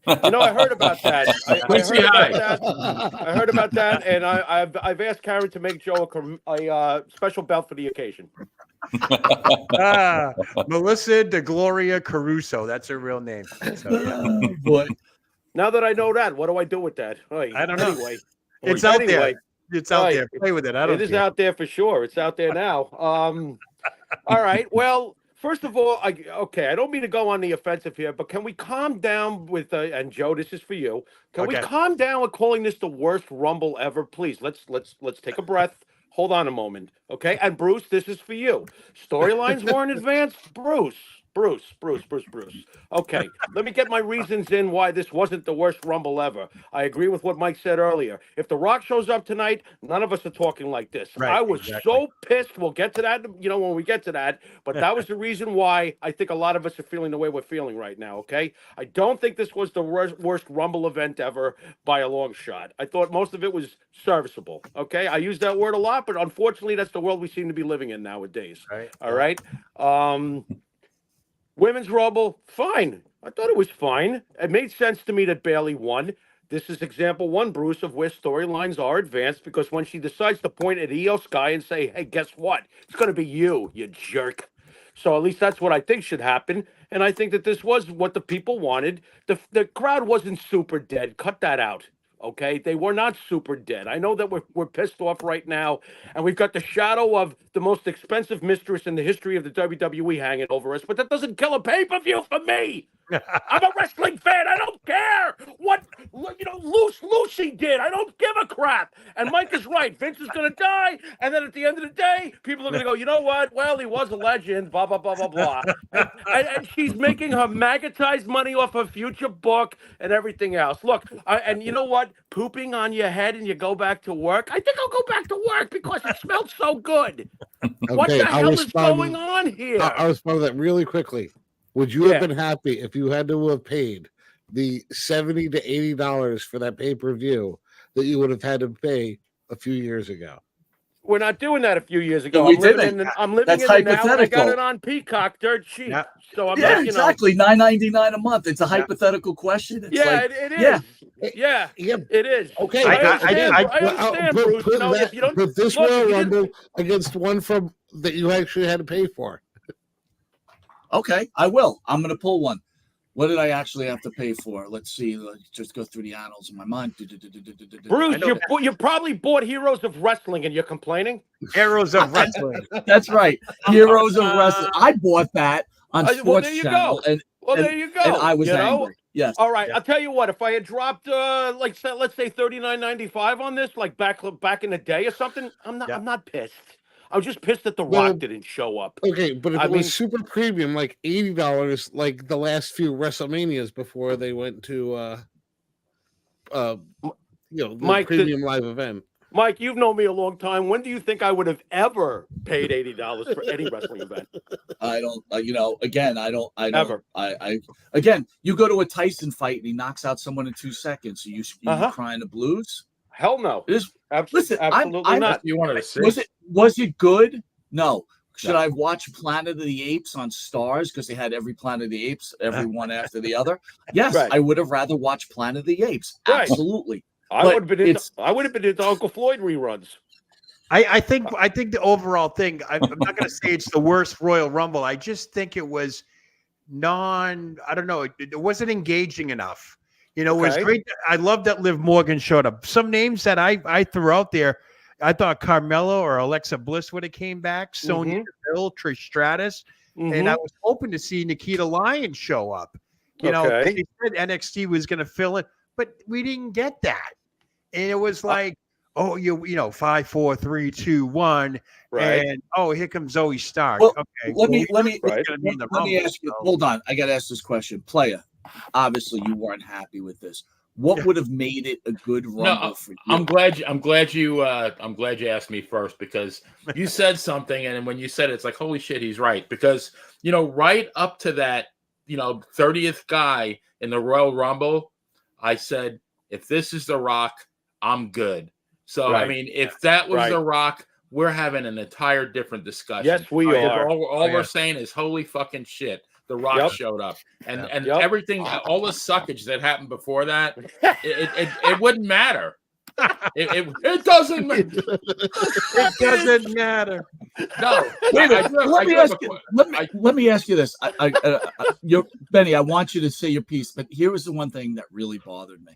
F: You know, I heard about that. I
E: Quincy
F: heard
E: High.
F: about that. I heard about that, and I've asked Karen to make Joe a special belt for the occasion.
C: Melissa de Gloria Caruso. That's her real name. So, yeah.
B: Oh, boy.
F: Now that I know that, what do I do with that? Hey,
C: I don't know.
F: Anyway,
C: It's out there.
F: Anyway,
C: It's out
F: Right.
C: there. Play with it. I don't
F: it is
C: care.
F: out there for sure. It's out there now. All right. Well, first of all, I don't mean to go on the offensive here, but can we calm down with and Joe, this is for you. Can we
C: Okay.
F: calm down with calling this the worst Rumble ever? Please, let's take a breath. Hold on a moment, okay? And Bruce, this is for you. Storylines weren't advanced. Bruce. Okay, let me get my reasons in why this wasn't the worst Rumble ever. I agree with what Mike said earlier. If The Rock shows up tonight, none of us are talking like this.
C: Right,
F: I was
C: exactly.
F: so pissed. We'll get to that, when we get to that. But that was the reason why I think a lot of us are feeling the way we're feeling right now, okay? I don't think this was the worst Rumble event ever by a long shot. I thought most of it was serviceable, okay? I use that word a lot, but unfortunately, that's the world we seem to be living in nowadays.
C: Right.
F: All right? Women's Rumble, fine. I thought it was fine. It made sense to me that Bayley won. This is example 1, Bruce, of where storylines are advanced, because when she decides to point at Io Sky and say, hey, guess what? It's going to be you jerk. So at least that's what I think should happen. And I think that this was what the people wanted. The crowd wasn't super dead. Cut that out. Okay, they were not super dead. I know that we're pissed off right now, and we've got the shadow of the most expensive mistress in the history of the WWE hanging over us. But that doesn't kill a pay-per-view for me. I'm a wrestling fan. I don't care what Lucy did. I don't give a crap. And Mike is right. Vince is going to die, and then at the end of the day, people are going to go, you know what? Well, he was a legend. Blah blah blah blah blah. and she's making her magnetized money off her future book and everything else. Look, and you know what? Pooping on your head and you go back to work. I think I'll go back to work because it smells so good. What the hell is going on here?
A: I'll respond to that really quickly. Would you have been happy if you had to have paid the $70 to $80 for that pay-per-view that you would have had to pay a few years ago?
F: We're not doing that a few years ago.
B: We
F: I'm living
B: didn't.
F: in the now, and
B: That's
F: I got
B: hypothetical.
F: it on Peacock dirt cheap.
C: Yeah.
F: So I'm
B: Yeah,
F: not,
B: exactly. $9.99 a month. It's a hypothetical question. It's
F: it is.
B: yeah.
F: It is.
A: Okay,
F: I
C: I
F: understand, Bruce. If you don't
A: put this
F: look,
A: Royal
F: if you didn't-
A: Rumble against one from that you actually had to pay for.
B: Okay, I will. I'm going to pull one. What did I actually have to pay for? Let's see. Let's just go through the annals in my mind.
F: Bruce, you probably bought Heroes of Wrestling and you're complaining?
C: Heroes of Wrestling.
B: That's right. Heroes of Wrestling. I bought that on
F: well,
B: Sports
F: there you
B: Channel,
F: go.
B: and
F: There you go.
B: and I was
F: you know?
B: angry. Yes.
F: All right, I'll tell you what. If I had dropped, let's say $39.95 on this, like back in the day or something, I'm not pissed. I was just pissed that The Rock didn't show up.
A: Okay, but if it was super premium, like $80, like the last few WrestleManias before they went to, the
F: Mike,
A: premium live event.
F: Mike, you've known me a long time. When do you think I would have ever paid $80 for any wrestling event?
B: I don't. Again, I don't.
F: Ever.
B: Again, you go to a Tyson fight and he knocks out someone in 2 seconds. So you crying the blues?
F: Hell no.
B: It is.
F: Absolutely,
B: Listen,
F: absolutely not.
E: You wanted to see?
B: Was it good? No. Should I watch Planet of the Apes on Stars because they had every Planet of the Apes, every one after the other? Yes,
F: Right.
B: I would have rather watched Planet of the Apes.
F: Right.
B: Absolutely.
F: I would have been into Uncle Floyd reruns.
C: I think the overall thing, I'm not going to say it's the worst Royal Rumble. I just think it was I don't know. It wasn't engaging enough. It was great. I love that Liv Morgan showed up. Some names that I threw out there, I thought Carmella or Alexa Bliss would have came back. Sonya Deville, Trish Stratus. And I was hoping to see Nikita Lyons show up. They said NXT was going to fill it, but we didn't get that. And it was like, oh, you know, 5, 4, 3, 2, 1,
F: Right.
C: and oh, here comes Zoe Stark.
B: Well,
C: Okay,
B: let me
F: Right.
B: let me ask you. Hold on, I got to ask this question, player. Obviously, you weren't happy with this. What would have made it a good Rumble for you?
E: I'm glad you asked me first, because you said something, and when you said it, it's like, holy shit, he's right. Because, you know, right up to that, you know, 30th guy in the Royal Rumble, I said, if this is The Rock, I'm good. So I
F: Right.
E: mean, if that was
F: Right.
E: The Rock, we're having an entire different discussion.
F: Yes, we
E: Because
F: are.
E: all we're saying is, holy fucking shit, The Rock
F: Yep.
E: showed up, and
F: Yep.
E: everything, all the suckage that happened before that, it wouldn't matter. It doesn't matter.
C: It doesn't matter.
E: No,
B: Wait a minute. Let me ask you this. Benny, I want you to say your piece, but here was the one thing that really bothered me.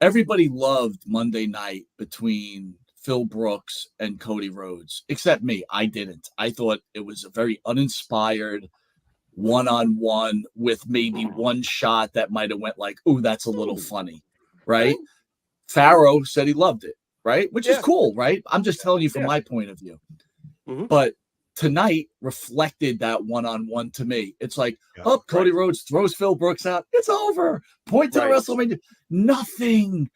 B: Everybody loved Monday night between Phil Brooks and Cody Rhodes, except me. I didn't. I thought it was a very uninspired one-on-one with maybe one shot that might have went like, "Ooh, that's a little funny," right? Pharaoh said he loved it, right? Which is cool, right? I'm just telling you from my point of view.
F: Mhm.
B: But tonight reflected that one-on-one to me. It's like, Cody Rhodes throws Phil Brooks out. It's over. Point to the WrestleMania. Nothing.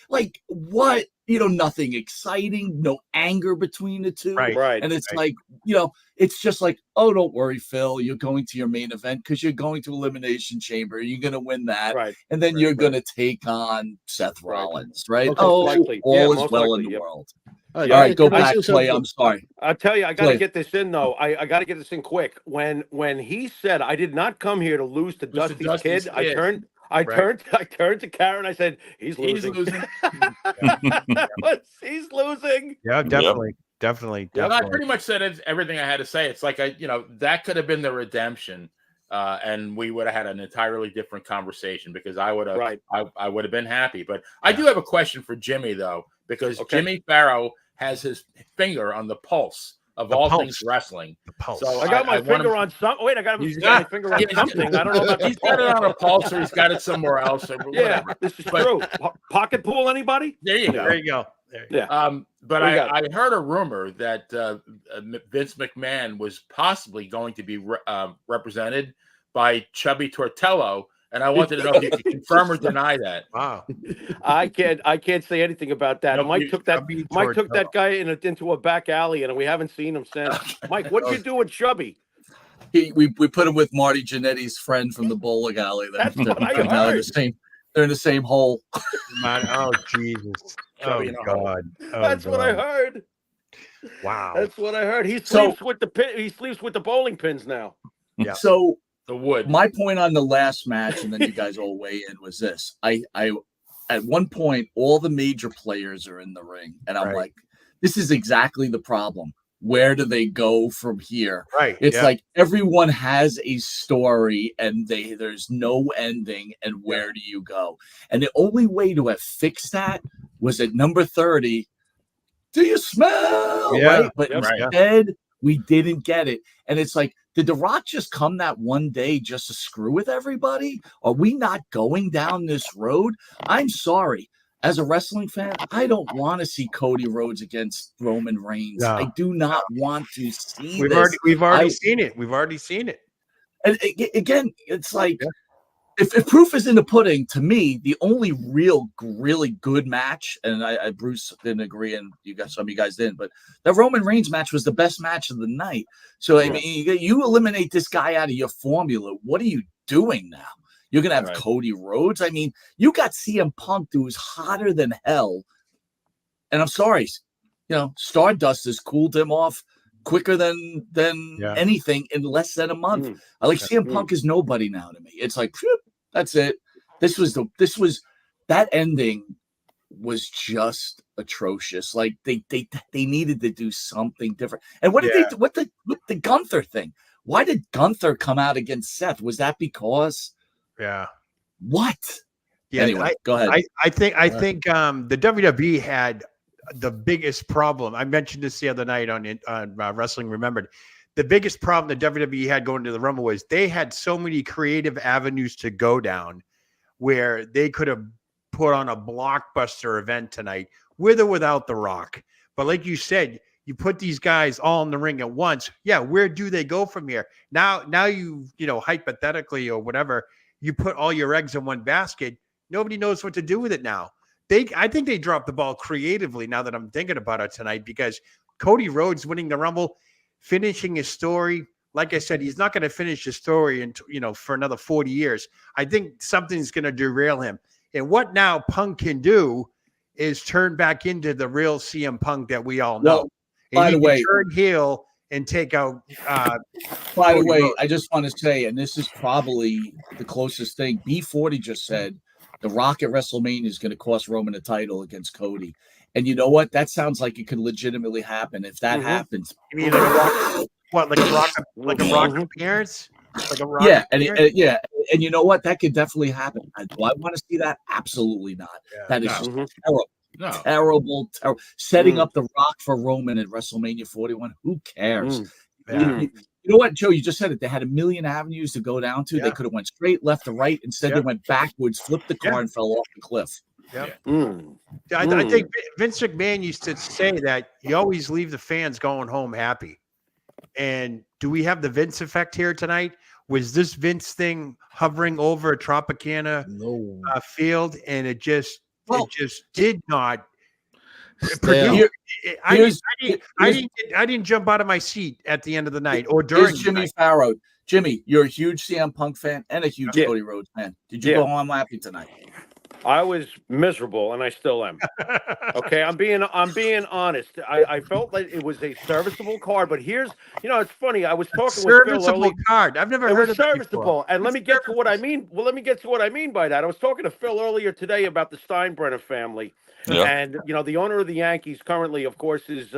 B: Like what? You know, nothing exciting, no anger between the two.
F: Right.
B: And it's like, you know, it's just like, oh, don't worry, Phil. You're going to your main event because you're going to Elimination Chamber. You're going to win that.
F: Right.
B: And then you're going to take on Seth Rollins, right?
F: Most
B: Oh,
F: likely.
B: all is
F: most
B: well
F: likely,
B: in the world.
A: All
B: All right, go
A: can I
B: back,
A: say
B: play.
A: something?
B: I'm sorry.
F: I'll tell you, I got to
B: Play.
F: get this in though. I got to get this in quick. When he said, "I did not come here to lose to Dusty's kid," I turned to Karen. I said, "He's losing.
E: He's losing.
F: He's losing."
C: Yeah, definitely.
E: Well, I pretty much said everything I had to say. It's like, that could have been the redemption, and we would have had an entirely different conversation, because I would have, I would have been happy. But I do have a question for Jimmy though, because Jimmy Farrow has his finger on the pulse of all things wrestling.
C: The pulse.
E: So
F: I got my finger on something. Wait, I got my finger on something. I don't know about
E: he's got it on a pulse, or he's got it somewhere else, or whatever.
F: This is true. Pocket pool, anybody?
E: There you go.
C: There you go.
F: Yeah.
E: But I heard a rumor that Vince McMahon was possibly going to be represented by Chubby Tortello, and I wanted to know if you could confirm or deny that.
C: Wow.
F: I can't say anything about that.
E: No,
F: Mike took that guy into a back alley, and we haven't seen him since. Mike, what'd you do with Chubby?
B: We put him with Marty Jannetty's friend from the bowling alley.
F: That's what I heard.
B: They're in the same hole.
C: Oh Jesus! Oh God!
F: That's what I heard.
C: Wow.
F: That's what I heard. He sleeps with the pin. He sleeps with the bowling pins now.
C: Yeah.
B: So
E: the wood.
B: My point on the last match, and then you guys all weigh in, was this: I at one point all the major players are in the ring, and I'm like, this is exactly the problem. Where do they go from here?
C: Right.
B: It's like everyone has a story and there's no ending. And where do you go? And the only way to have fixed that was at number 30. Do you smell?
C: Yeah.
B: Right. But instead, we didn't get it. And it's like, did The Rock just come that one day just to screw with everybody? Are we not going down this road? I'm sorry. As a wrestling fan, I don't want to see Cody Rhodes against Roman Reigns. No. I do not want to see this.
C: We've already seen it. We've already seen it.
B: And again, it's like, if proof is in the pudding, to me, the only really good match, and I Bruce didn't agree, and some of you guys didn't, but the Roman Reigns match was the best match of the night. So, I mean, you eliminate this guy out of your formula. What are you doing now? You're going to have Cody Rhodes. I mean, you got CM Punk, who was hotter than hell. And I'm sorry, Stardust has cooled him off quicker than anything in less than a month. CM Punk is nobody now to me. It's like, that's it. That ending was just atrocious. Like they needed to do something different. And what did the Gunther thing? Why did Gunther come out against Seth? Was that because?
C: Yeah.
B: What?
C: Yeah.
B: Anyway, go ahead.
C: I think the WWE had the biggest problem. I mentioned this the other night on Wrestling Remembered. The biggest problem the WWE had going to the Rumble was they had so many creative avenues to go down where they could have put on a blockbuster event tonight, with or without The Rock. But like you said, you put these guys all in the ring at once. Yeah, where do they go from here? Now you hypothetically or whatever, you put all your eggs in one basket. Nobody knows what to do with it now. I think they dropped the ball creatively now that I'm thinking about it tonight, because Cody Rhodes winning the Rumble, finishing his story. Like I said, he's not going to finish his story for another 40 years. I think something's going to derail him. And what now Punk can do is turn back into the real CM Punk that we all know.
B: By the way,
C: turn heel and take out.
B: By the way, I just want to say, and this is probably the closest thing. B40 just said The Rock at WrestleMania is going to cost Roman the title against Cody. And you know what? That sounds like it could legitimately happen. If that happens,
C: you mean like a Rock? What, like a Rock appearance? Like a Rock
B: appearance? And you know what? That could definitely happen. Do I want to see that? Absolutely not. Yeah, that is just terrible. No. Terrible. Setting up The Rock for Roman at WrestleMania 41. Who cares?
C: Yeah.
B: You know what, Joe? You just said it. They had a million avenues to go down to. Yeah. They could have went straight, left to right. Instead, they went backwards, flipped the car, and fell off the cliff.
C: Yep. I think Vince McMahon used to say that you always leave the fans going home happy. And do we have the Vince effect here tonight? Was this Vince thing hovering over a Tropicana field, and it just did not produce? I didn't jump out of my seat at the end of the night or during
B: Jimmy Farrow. Jimmy, you're a huge CM Punk fan and a huge Cody Rhodes fan. Did you go home happy tonight?
F: I was miserable, and I still am. Okay, I'm being honest. I felt like it was a serviceable card, but here's, it's funny. I was talking with Phil earlier.
C: Card. I've never heard of
F: serviceable. And let me get to what I mean. Well, let me get to what I mean by that. I was talking to Phil earlier today about the Steinbrenner family, and the owner of the Yankees currently, of course, is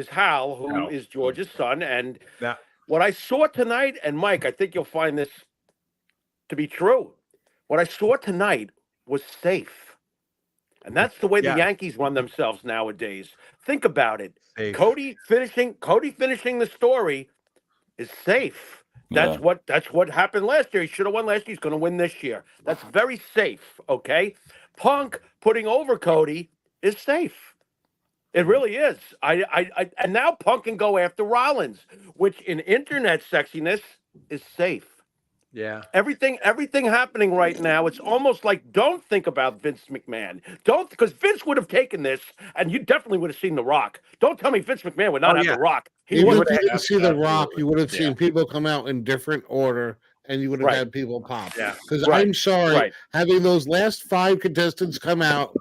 F: Hal, who is George's son. And what I saw tonight, and Mike, I think you'll find this to be true. What I saw tonight was safe. And that's the way the Yankees run themselves nowadays. Think about it. Safe. Cody finishing the story is safe. That's what happened last year. He should have won last year. He's going to win this year. That's very safe, okay? Punk putting over Cody is safe. It really is. And now Punk can go after Rollins, which in internet sexiness is safe.
C: Yeah.
F: Everything happening right now, it's almost like, don't think about Vince McMahon. Don't, because Vince would have taken this, and you definitely would have seen The Rock. Don't tell me Vince McMahon would not have The Rock.
A: Even if you didn't see The Rock, you would have seen people come out in different order, and you would have had people pop. Because I'm sorry, having those last 5 contestants come out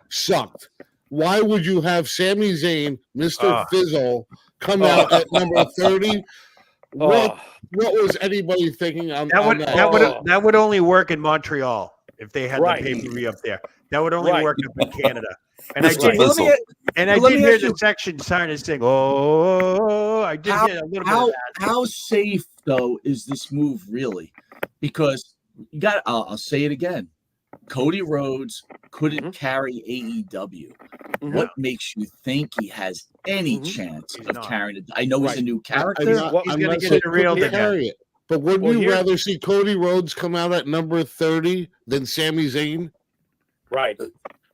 A: sucked. Why would you have Sami Zayn, Mr. Fizzle, come out at number 30? What was anybody thinking on that?
C: That would only work in Montreal if they had the pay-per-view up there. That would only work up in Canada. And I did hear the section starting to sing. I did hear a little bit of that.
B: How safe though is this move really? Because you got. I'll say it again. Cody Rhodes couldn't carry AEW. What makes you think he has any chance of carrying it? I know he's a new character.
C: He's going to get it real to carry it.
A: But wouldn't you rather see Cody Rhodes come out at number 30 than Sami Zayn?
F: Right.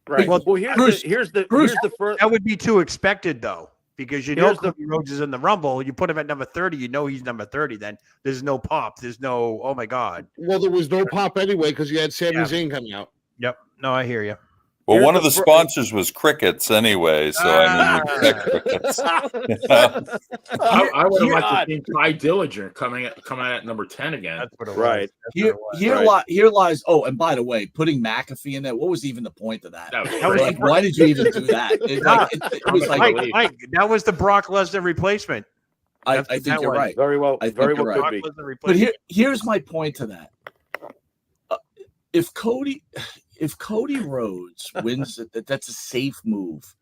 F: Well, here's the first.
C: That would be too expected, though, because Cody Rhodes is in the Rumble. You put him at number 30, he's number 30. Then there's no pop. There's no, oh my God.
A: Well, there was no pop anyway because you had Sami Zayn coming out.
C: Yep. No, I hear you.
D: Well, one of the sponsors was crickets anyway, so I mean, crickets.
E: I would have liked to see Ty Dillinger coming out at number 10 again.
C: That's what it was.
B: Here lies. Oh, and by the way, putting McAfee in there. What was even the point of that? Why did you even do that? It was like
C: Mike, that was the Brock Lesnar replacement.
B: I think you're right.
F: Very well. Very well could be.
B: But here's my point to that. If Cody Rhodes wins, that's a safe move.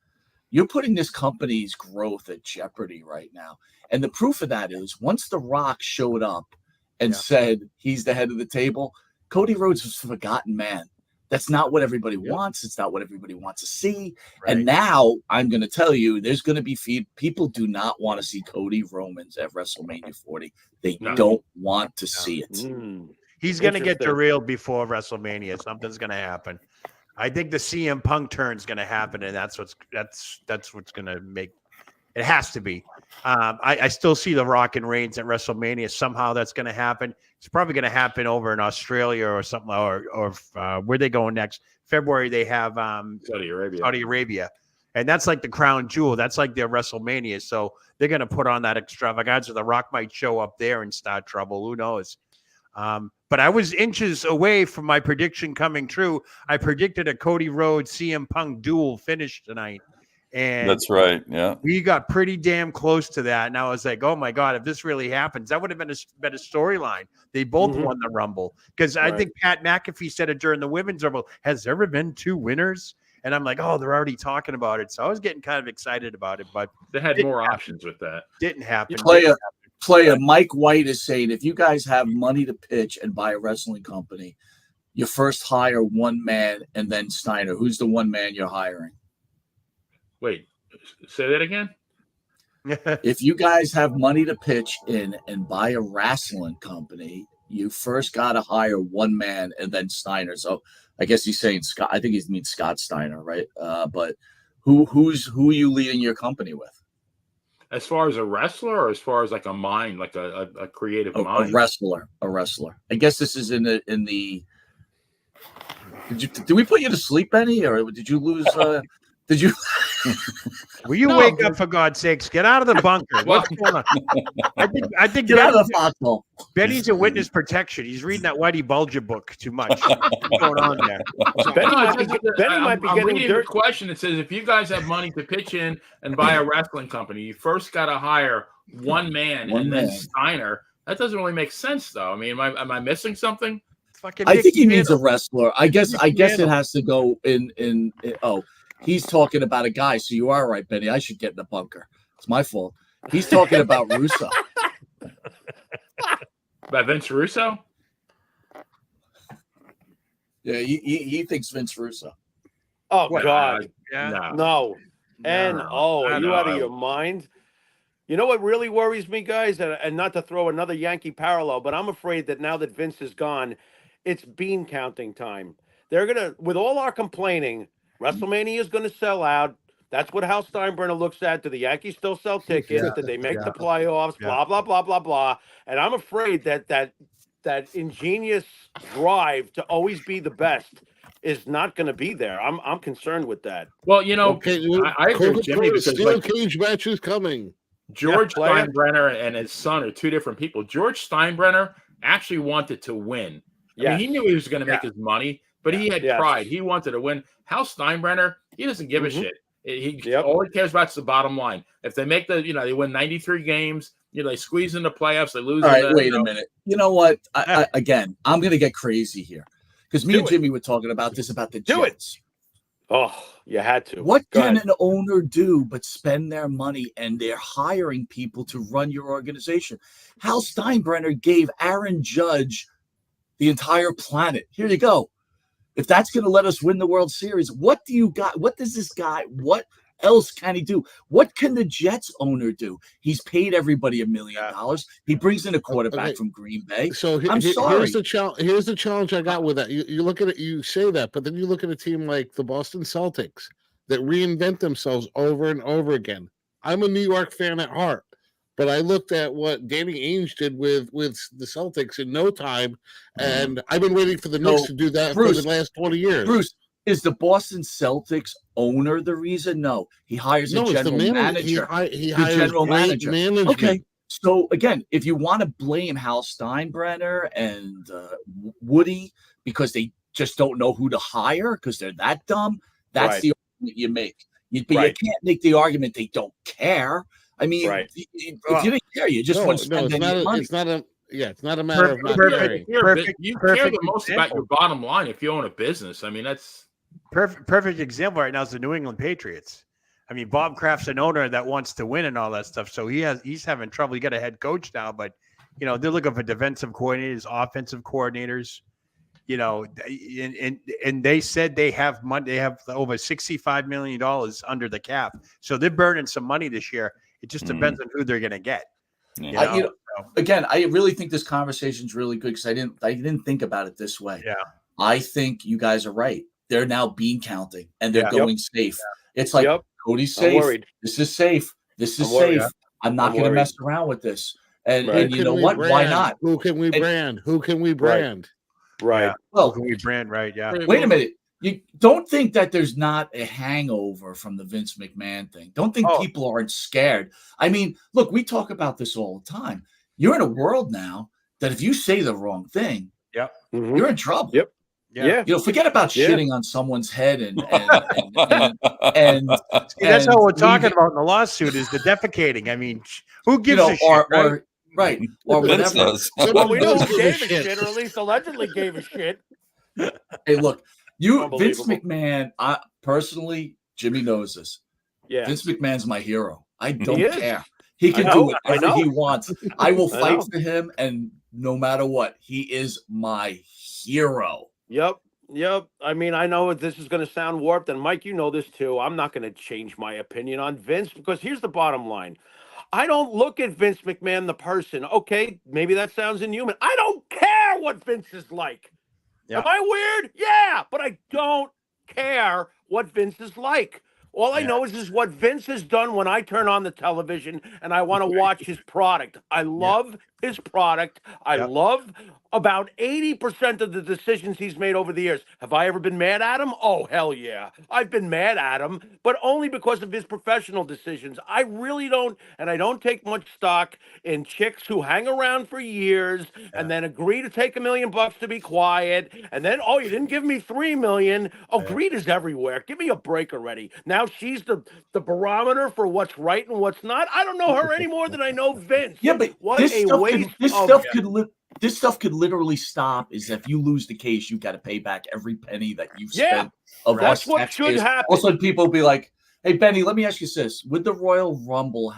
B: You're putting this company's growth at jeopardy right now. And the proof of that is once The Rock showed up and said he's the head of the table, Cody Rhodes was a forgotten man. That's not what everybody wants. It's not what everybody wants to see. Right. And now I'm going to tell you, there's going to be people do not want to see Cody Romans at WrestleMania 40. They don't want to see it.
C: He's going to get derailed before WrestleMania. Something's going to happen. I think the CM Punk turn is going to happen, and that's what's going to make it. Has to be. I still see the Rock and Reigns at WrestleMania. Somehow that's going to happen. It's probably going to happen over in Australia or something, or where they going next. February they have
E: Saudi Arabia.
C: Saudi Arabia, and that's like the crown jewel. That's like their WrestleMania. So they're going to put on that extravaganza. The Rock might show up there and start trouble. Who knows? But I was inches away from my prediction coming true. I predicted a Cody Rhodes CM Punk duel finish tonight. And
D: that's right. Yeah.
C: We got pretty damn close to that. And I was like, oh my God, if this really happens, that would have been a better storyline. They both won the Rumble. Because I think Pat McAfee said it during the women's Rumble. Has there ever been 2 winners? And I'm like, oh, they're already talking about it. So I was getting kind of excited about it, but
E: they had more options with that.
C: Didn't happen.
B: Player Mike White is saying, if you guys have money to pitch and buy a wrestling company, you first hire one man and then Steiner. Who's the one man you're hiring?
E: Wait, say that again?
B: If you guys have money to pitch in and buy a wrestling company, you first got to hire one man and then Steiner. So I guess he's saying Scott. I think he means Scott Steiner, right? But who are you leading your company with?
E: As far as a wrestler, or as far as like a mind, like a creative mind?
B: A wrestler. I guess this is in the. Did we put you to sleep, Benny, or did you lose? Did you?
C: Will you wake up, for God's sakes? Get out of the bunker. What's going on? I think
B: get out of the foxhole.
C: Benny's a witness protection. He's reading that Whitey Bulger book too much. What's going on there?
E: Benny might be getting a question. It says, if you guys have money to pitch in and buy a wrestling company, you first got to hire one man then Steiner. That doesn't really make sense, though. I mean, am I missing something?
B: I think he needs a wrestler. I guess it has to go in. He's talking about a guy. So you are right, Benny. I should get in the bunker. It's my fault. He's talking about Russo.
E: About Vince Russo?
B: Yeah, he thinks Vince Russo.
F: Oh, God.
C: No.
F: Are you out of your mind? You know what really worries me, guys? And not to throw another Yankee parallel, but I'm afraid that now that Vince is gone, it's bean counting time. They're going to, with all our complaining, WrestleMania is going to sell out. That's what Hal Steinbrenner looks at. Do the Yankees still sell tickets? Did they make the playoffs? Blah, blah, blah, blah, blah. And I'm afraid that ingenious drive to always be the best is not going to be there. I'm concerned with that.
E: Well, I agree with Jimmy because
A: steel cage match is coming.
E: George Steinbrenner and his son are 2 different people. George Steinbrenner actually wanted to win. I mean, he knew he was going to make his money, but he had pride. He wanted to win. Hal Steinbrenner, he doesn't give a shit. All he cares about is the bottom line. If they make they win 93 games, they squeeze in the playoffs, they lose.
B: All right, wait a minute. You know what? Again, I'm going to get crazy here because me and Jimmy were talking about this about the Jets.
F: Oh, you had to.
B: What can an owner do but spend their money, and they're hiring people to run your organization? Hal Steinbrenner gave Aaron Judge the entire planet. Here you go. If that's going to let us win the World Series, what do you got? What does this guy, what else can he do? What can the Jets owner do? He's paid everybody $1 million. He brings in a quarterback from Green Bay.
A: So
B: I'm sorry.
A: Here's the challenge I got with that. You look at it, you say that, but then you look at a team like the Boston Celtics that reinvent themselves over and over again. I'm a New York fan at heart, but I looked at what Danny Ainge did with the Celtics in no time, and I've been waiting for the Knicks to do that for the last 20 years.
B: Bruce, is the Boston Celtics owner the reason? No, he hires a general manager.
A: He hires general manager.
B: Okay, so again, if you want to blame Hal Steinbrenner and Woody because they just don't know who to hire because they're that dumb, that's the argument you make. You can't make the argument they don't care. I mean, if you didn't care, you just wouldn't spend any money.
A: It's not a matter of not caring.
E: You care the most about your bottom line if you own a business. I mean, that's
C: perfect example right now is the New England Patriots. I mean, Bob Kraft's an owner that wants to win and all that stuff. So he's having trouble. He got a head coach now, but they're looking for defensive coordinators, offensive coordinators. And they said they have money. They have over $65 million under the cap. So they're burning some money this year. It just depends on who they're going to get.
B: Again, I really think this conversation is really good because I didn't think about it this way.
C: Yeah,
B: I think you guys are right. they're now bean counting and they're
C: Yeah.
B: going safe. It's like
F: Yep.
B: Cody's
F: I'm
B: safe.
F: worried.
B: This is safe. This is
F: I'm worried.
B: safe. I'm not
F: I'm
B: going to mess
F: worried.
B: around with this.
F: Right.
B: And you know what? Why not?
A: Who can we brand? Who can we brand?
F: Right.
C: Yeah.
B: Well,
C: Who can we brand right? Yeah.
B: wait a minute. You don't think that there's not a hangover from the Vince McMahon thing. Don't think
C: Oh.
B: people aren't scared. I mean, look, we talk about this all the time. You're in a world now that if you say the wrong thing,
F: Mhm.
B: you're in trouble.
F: Yep.
C: Yeah.
F: Yeah.
B: You know, forget about
F: Yeah.
B: shitting on someone's head and
C: See, that's
B: and
C: all we're talking
B: leaving-
C: about in the lawsuit is the defecating. I mean, who
B: you
C: gives
B: know,
C: a shit, right?
B: or right, or
D: Vince
B: whatever.
D: does.
F: Well, we know
A: Does
F: who
A: give a
F: gave a
A: shit.
F: shit, or at least allegedly gave a shit.
B: Hey, look, Vince
F: Unbelievable.
B: McMahon. I personally, Jimmy knows this.
F: Yeah.
B: Vince McMahon's my hero. I don't
F: is.
B: care. He can
F: I
B: do
F: know, I
B: whatever
F: know.
B: he wants. I will
F: I
B: fight
F: know.
B: for him, and no matter what, he is my hero.
F: Yep. Yep. I mean, I know this is going to sound warped, and Mike, you know this too. I'm not going to change my opinion on Vince because here's the bottom line. I don't look at Vince McMahon, the person. Okay, maybe that sounds inhuman. I don't care what Vince is like.
C: Yeah.
F: Am I weird? Yeah, but I don't care what Vince is like. All I know is what Vince has done when I turn on the television and I want to watch his product. I love his product. I love about 80% of the decisions he's made over the years. Have I ever been mad at him? Oh, hell yeah. I've been mad at him, but only because of his professional decisions. I really don't, and I don't take much stock in chicks who hang around for years and then agree to take $1 million to be quiet. And then, oh, you didn't give me $3 million. Oh, greed is everywhere. Give me a break already. Now she's the barometer for what's right and what's not. I don't know her any more than I know Vince.
B: Yeah, but
F: what
B: this
F: a
B: stuff
F: waste
B: could, this
F: of
B: stuff could li- this stuff could literally stop. Is if you lose the case, you got to pay back every penny that you've spent of
F: that's
B: our
F: what
B: taxpayers.
F: should happen.
B: Also, people will be like, "Hey, Benny, let me ask you this: would the Royal Rumble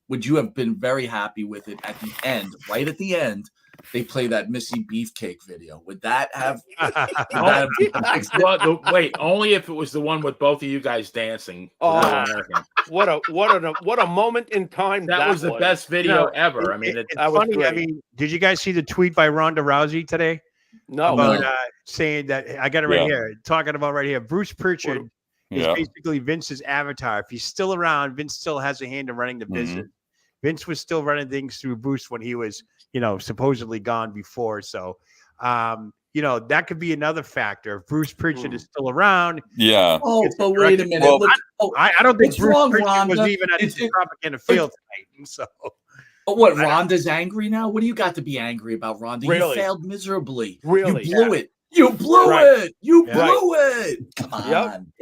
B: would you have been very happy with it at the end? Right at the end, they play that Missy Beefcake video. Would that have?
E: Wait, only if it was the one with both of you guys dancing.
F: Oh, what a moment in time
E: that was the best video ever. I mean,
C: it's
F: that was
C: funny.
F: great.
C: I mean, did you guys see the tweet by Ronda Rousey today?
F: No.
C: About saying that I got it right here, talking about right here. Bruce Pritchard is
D: Yeah.
C: basically Vince's avatar. If he's still around, Vince still has a hand in running the business. Vince was still running things through Bruce when he was, supposedly gone before. So, that could be another factor. If Bruce Pritchard is still around.
D: Yeah.
B: Oh, but wait a minute.
D: Well,
B: Look,
C: I don't think
B: what's
C: Bruce
B: wrong,
C: Pritchard was
B: Rhonda?
C: even at the propaganda field tonight. So.
B: What, Rhonda's angry now? What do you got to be angry about, Rhonda?
F: Really?
B: You failed miserably.
F: Really?
B: You blew it. You blew it. You blew it. Come on.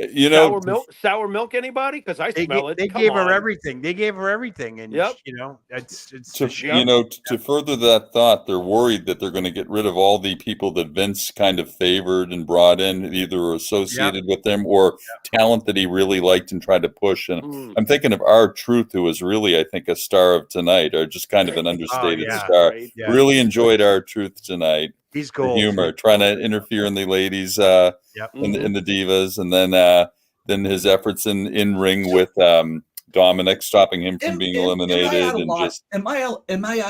F: Sour milk, anybody? Because I smell it.
C: They
F: Come
C: gave her
F: on.
C: everything. They gave her everything. And, it's
D: to further that thought, they're worried that they're going to get rid of all the people that Vince kind of favored and brought in, either associated with him or talent that he really liked and tried to push. And I'm thinking of R-Truth, who was really, I think, a star of tonight, or just kind of an understated star.
F: Right.
C: Yeah.
D: Really enjoyed R-Truth tonight.
C: He's gold.
D: The humor, trying to interfere in the ladies, in the divas, and then his efforts in ring with Dominic, stopping him from being eliminated,
B: am I out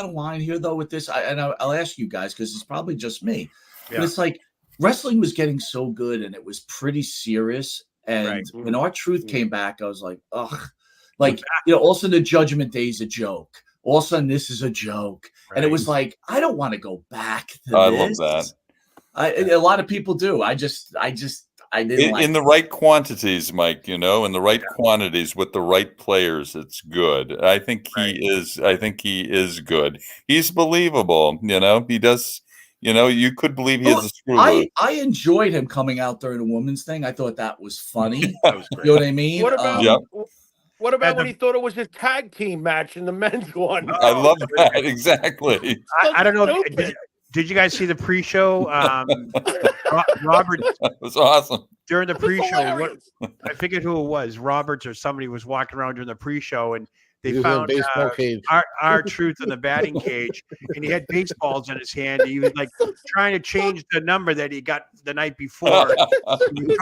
B: of line here though with this? I'll ask you guys because it's probably just me, but it's like wrestling was getting so good and it was pretty serious. And when R-Truth came back, I was like, ugh, like all of a sudden the Judgment Day is a joke. All of a sudden this is a joke. And it was like, I don't want to go back to this.
D: Love that.
B: A lot of people do. I didn't like
D: in the right quantities, Mike, in the right quantities with the right players, it's good. I think he is good. He's believable, he does, you could believe he is a screw loose.
B: I enjoyed him coming out during the women's thing. I thought that was funny. That was great. You know what I mean?
F: What about when he thought it was a tag team match in the men's one?
D: I love that. Exactly.
C: I don't know. Did you guys see the pre-show? Robert.
D: That was awesome.
C: During the pre-show, I forget who it was. Roberts or somebody was walking around during the pre-show, and they found R-Truth in the batting cage, and he had baseballs in his hand. He was like trying to change the number that he got the night before. He was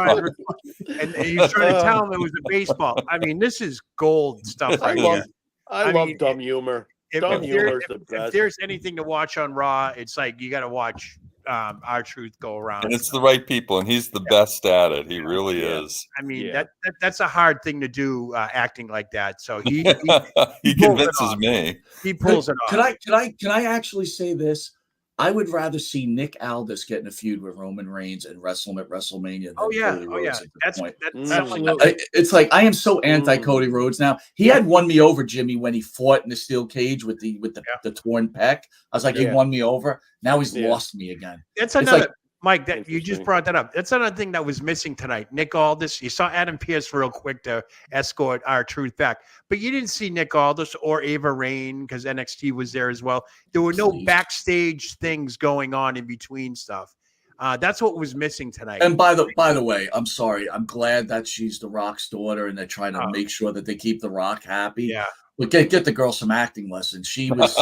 C: trying to tell him it was a baseball. I mean, this is gold stuff right here.
F: I love dumb humor. Dumb humor is the best.
C: If there's anything to watch on Raw, it's like you got to watch R-Truth go around.
D: And it's the right people, and he's the best at it. He really is.
C: I mean,
F: Yeah.
C: that's a hard thing to do, acting like that. So he
D: He
C: pulls it
D: convinces
C: off.
D: me.
C: He pulls it
B: Can
C: off.
B: can I actually say this? I would rather see Nick Aldis get in a feud with Roman Reigns and wrestle him at WrestleMania than Cody Rhodes at this point.
C: That's
F: Absolutely.
B: It's like I am so anti Cody Rhodes now. He had won me over, Jimmy, when he fought in the steel cage with the torn pec. I was like, he won me over. Now he's lost me again.
C: That's
B: It's
C: another
B: like-
C: Mike, that you just brought that up. That's another thing that was missing tonight. Nick Aldis, you saw Adam Pearce real quick to escort R-Truth back, but you didn't see Nick Aldis or Ava Raine because NXT was there as well. There were no backstage things going on in between stuff. That's what was missing tonight.
B: And by the way, I'm sorry. I'm glad that she's the Rock's daughter, and they're trying to make sure that they keep the Rock happy.
C: Yeah.
B: But get the girl some acting lessons. She was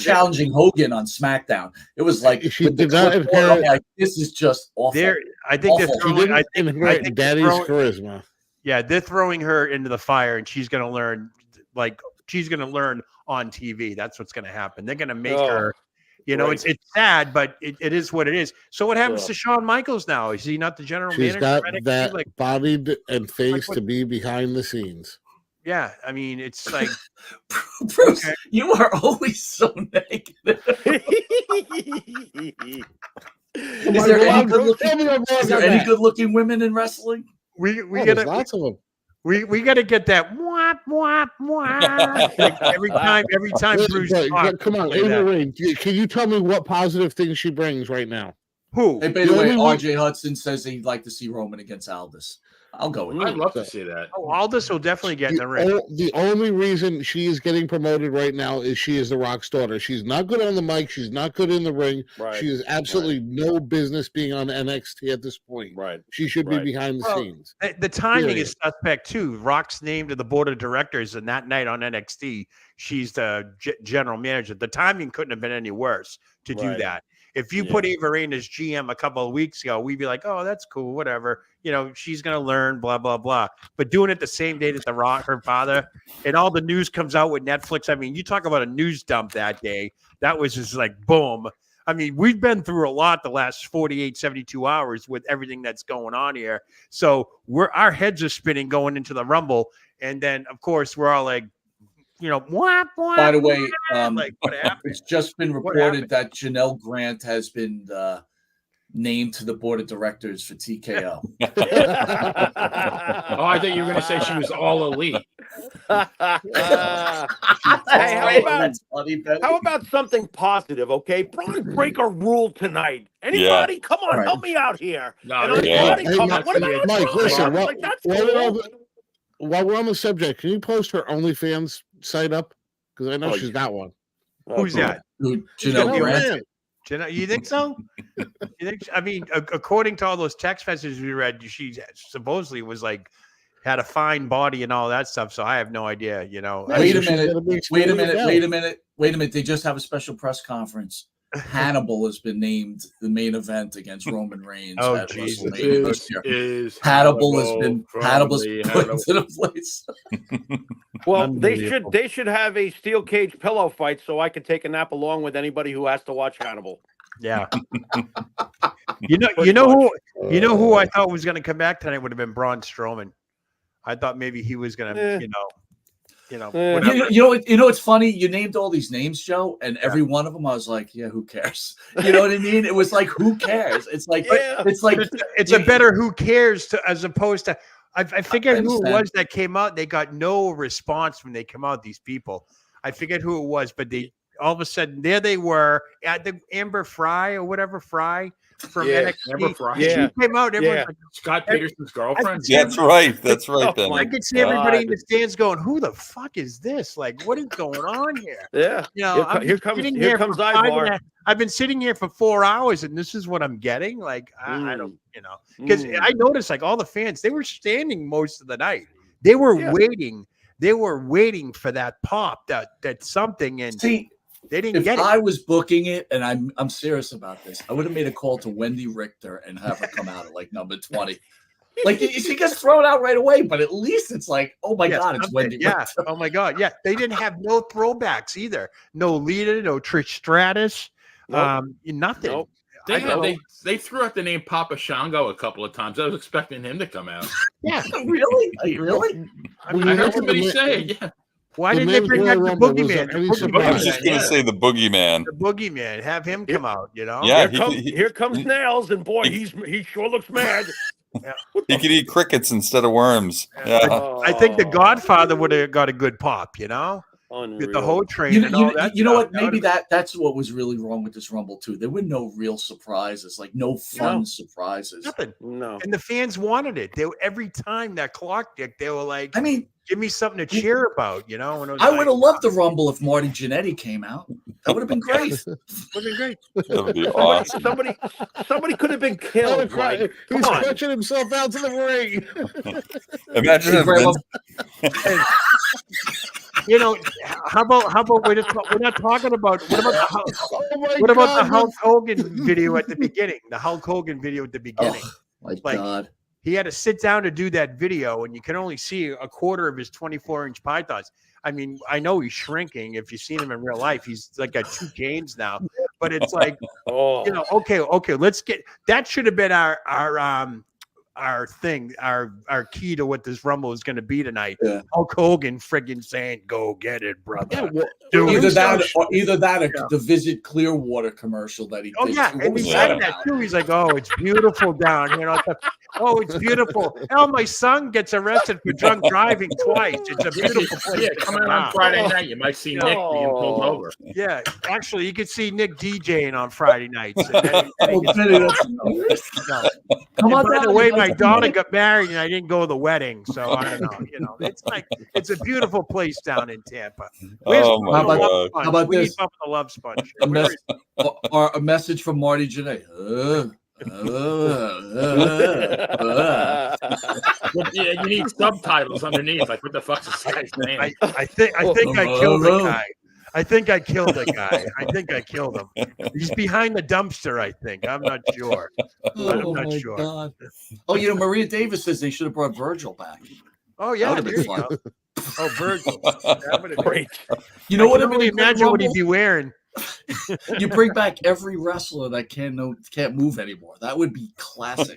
B: challenging Hogan on SmackDown. It was like
A: She did not
B: I'm like, this is just awful.
C: I think they're
B: Awful.
C: throwing. I think
A: inherit Daddy's charisma.
C: Yeah, they're throwing her into the fire, and she's going to learn. Like she's going to learn on TV. That's what's going to happen. They're going to make her. You know, it's sad, but it is what it is. So what happens to Shawn Michaels now? Is he not the general manager?
A: She's got
C: of NXT?
A: that
C: Like,
A: bodied and face to be behind the scenes.
C: yeah, I mean, it's like
B: Bruce, you are always so negative. Is there any good-looking women in wrestling?
C: we
A: There's
C: gotta
A: lots of them.
C: we gotta get that whap whap whap like every time Bruce talks.
A: Come on,
C: play
A: Ava
C: that.
A: Raine, can you tell me what positive things she brings right now?
C: Who?
B: Hey, by the way, RJ Hudson says he'd like to see Roman against Aldis. I'll go with
E: I'd
B: that.
E: love to see that.
C: Oh, Aldis will definitely get in the ring.
A: The only reason she is getting promoted right now is she is the Rock's daughter. She's not good on the mic. She's not good in the ring.
F: Right.
A: She has absolutely no business being on NXT at this point.
F: Right.
A: She should be behind the scenes.
C: The timing
A: Period.
C: is suspect too. Rock's named to the board of directors, and that night on NXT, she's the general manager. The timing couldn't have been any worse to do that. If you put Ava Raine as GM a couple of weeks ago, we'd be like, "Oh, that's cool, whatever." You know, she's gonna learn, blah blah blah. But doing it the same day that the Rock, her father, and all the news comes out with Netflix. I mean, you talk about a news dump that day. That was just like boom. I mean, we've been through a lot the last 48, 72 hours with everything that's going on here. So our heads are spinning going into the Rumble, and then of course we're all like, you know, whap, whap,
B: By the way,
C: like what happened?
B: it's just been reported that Janelle Grant has been named to the board of directors for TKO.
E: Oh, I thought you were going to say she was all elite.
F: Hey, how about something positive? Okay, Braun Breaker ruled tonight. Anybody? Come on, help me out here.
E: No,
F: Anybody? Come on. What about
A: Mike,
F: Braun?
A: listen,
F: Like, that's
A: while we're on the subject, can you post her OnlyFans site up? Because I know she's got one.
C: Who's that?
B: Janelle Grant.
C: You think so? You think? I mean, according to all those text messages we read, she supposedly was like had a fine body and all that stuff. So I have no idea. You know.
B: Wait a minute. They just have a special press conference. Hannibal has been named the main event against Roman Reigns.
C: Oh,
B: at
C: Jesus.
B: WrestleMania this year. Hannibal's put into the place.
F: Well, they should have a steel cage pillow fight so I can take a nap along with anybody who has to watch Hannibal.
C: Yeah. you know who I thought was going to come back tonight would have been Braun Strowman. I thought maybe he was going to, you know,
B: it's funny. You named all these names, Joe, and every one of them, I was like, yeah, who cares? You know what I mean? It was like, who cares? It's like, it's
C: a better who cares as opposed to. I figured who it was that came out. They got no response when they come out. These people, I figured who it was, but they all of a sudden there they were at the Amber Fry or whatever Fry from NXT.
E: Amber Fry.
C: She came out. Everyone's like,
E: Scott Peterson's girlfriend.
D: That's right. That's right. Ben.
C: I could see everybody in the stands going, "Who the fuck is this? Like, what is going on here?"
F: Yeah,
C: you know,
F: here comes Ivar.
C: I've been sitting here for 4 hours, and this is what I'm getting. Like, I don't, because I noticed like all the fans, they were standing most of the night. They were waiting. They were waiting for that pop, that something, and
B: see.
C: They didn't get it.
B: If I was booking it, and I'm serious about this, I would have made a call to Wendy Richter and have her come out at like number 20. Like she gets thrown out right away, but at least it's like, oh my God, it's Wendy Richter.
C: Oh my God. Yeah. They didn't have no throwbacks either. No Lita, no Trish Stratus. Nothing.
F: Nope.
E: They threw out the name Papa Shango a couple of times. I was expecting him to come out.
C: Yeah.
B: Really? Really?
E: I heard somebody say it. Yeah.
C: Why
A: The
C: didn't they
A: men's
C: bring
A: Royal
C: back the
A: Rumble, was
C: boogeyman?
A: there any
C: The
A: surprise?
D: I was just going to
E: Yeah.
D: say the boogeyman.
C: The boogeyman. Have him come out, you know?
D: Yeah,
F: Here comes Nails, and boy, he sure looks mad.
D: he could eat crickets instead of worms. Yeah.
C: I think the Godfather would have got a good pop, you know?
F: Unreal.
C: With the whole train
B: You,
C: and all
B: you,
C: that.
B: you know
C: stuff.
B: what? Maybe that's what was really wrong with this Rumble too. There were no real surprises, like no fun
F: No.
B: surprises.
C: Nothing.
F: No.
C: And the fans wanted it. They every time that clock ticked, they were like,
B: I mean,
C: give me something to cheer about, you know? And it was
B: I
C: like,
B: would have loved the Rumble if Marty Jannetty came out. That would have been great.
C: would have been great.
D: That would be awesome.
F: Somebody could have been killed. Like, come
A: He's
F: on.
A: stretching himself out to the ring.
D: Imagine
B: Hey,
D: if
B: Grandma,
D: Vince,
C: You know, how about we're not talking about what about the Hulk,
A: Oh my
C: what about the
A: God,
C: Hulk Hogan video at the beginning? The Hulk Hogan video at the beginning.
B: oh my
C: Like,
B: God.
C: He had to sit down to do that video, and you can only see a quarter of his 24-inch pythons. I mean, I know he's shrinking. If you've seen him in real life, he's like got 2 canes now. But it's like,
F: Oh,
C: you know, okay, let's get that should have been our thing, our key to what this Rumble is going to be tonight.
B: Yeah.
C: Hulk Hogan friggin' saying, "Go get it, brother."
A: Yeah, well,
C: Dude,
B: Either
C: it's
B: that,
C: so
B: or the
C: Yeah.
B: Visit Clearwater commercial that he
C: Oh
B: did.
C: yeah,
B: What
C: and
B: was
C: he
D: that
C: said that too. He's like, "Oh, it's beautiful down here." And oh, it's beautiful. Oh, my son gets arrested for drunk driving twice. It's a beautiful place.
E: Yeah,
C: to
E: coming
C: come
E: out on
C: out.
E: Friday night, you might see Nick being pulled over.
C: Yeah, actually, you could see Nick DJing on Friday nights. And then
B: Oh,
C: he gets
B: Benny,
C: no.
B: Come
C: And
B: on
C: by
B: down
C: the
B: and
C: way,
B: get
C: my
B: some
C: daughter
B: Nick.
C: got married, and I didn't go to the wedding, so I don't know. You know, it's like it's a beautiful place down in Tampa. Where's
D: Oh my
C: Buffalo Love
D: God.
C: Sponge?
B: How about
C: We need
B: this?
C: Buffalo Love Sponge.
B: A,
C: Where
B: mess,
C: is-
B: or a message from Marty Jannetty.
E: But yeah, you need subtitles underneath. Like, what the fuck's this guy's name?
C: I think I killed the guy. I think I killed the guy. I think I killed him. He's behind the dumpster, I think. I'm not sure. I'm not
B: my
C: sure.
B: God. Oh, you know, Maria Davis says they should have brought Virgil back.
C: Oh yeah,
B: That would've
C: there
B: been
C: you
B: fun.
C: go. Oh, Virgil. That would have been
F: great.
B: You know
C: I
B: what?
C: can only imagine what he'd be wearing.
B: You bring back every wrestler that can't move anymore. That would be classic.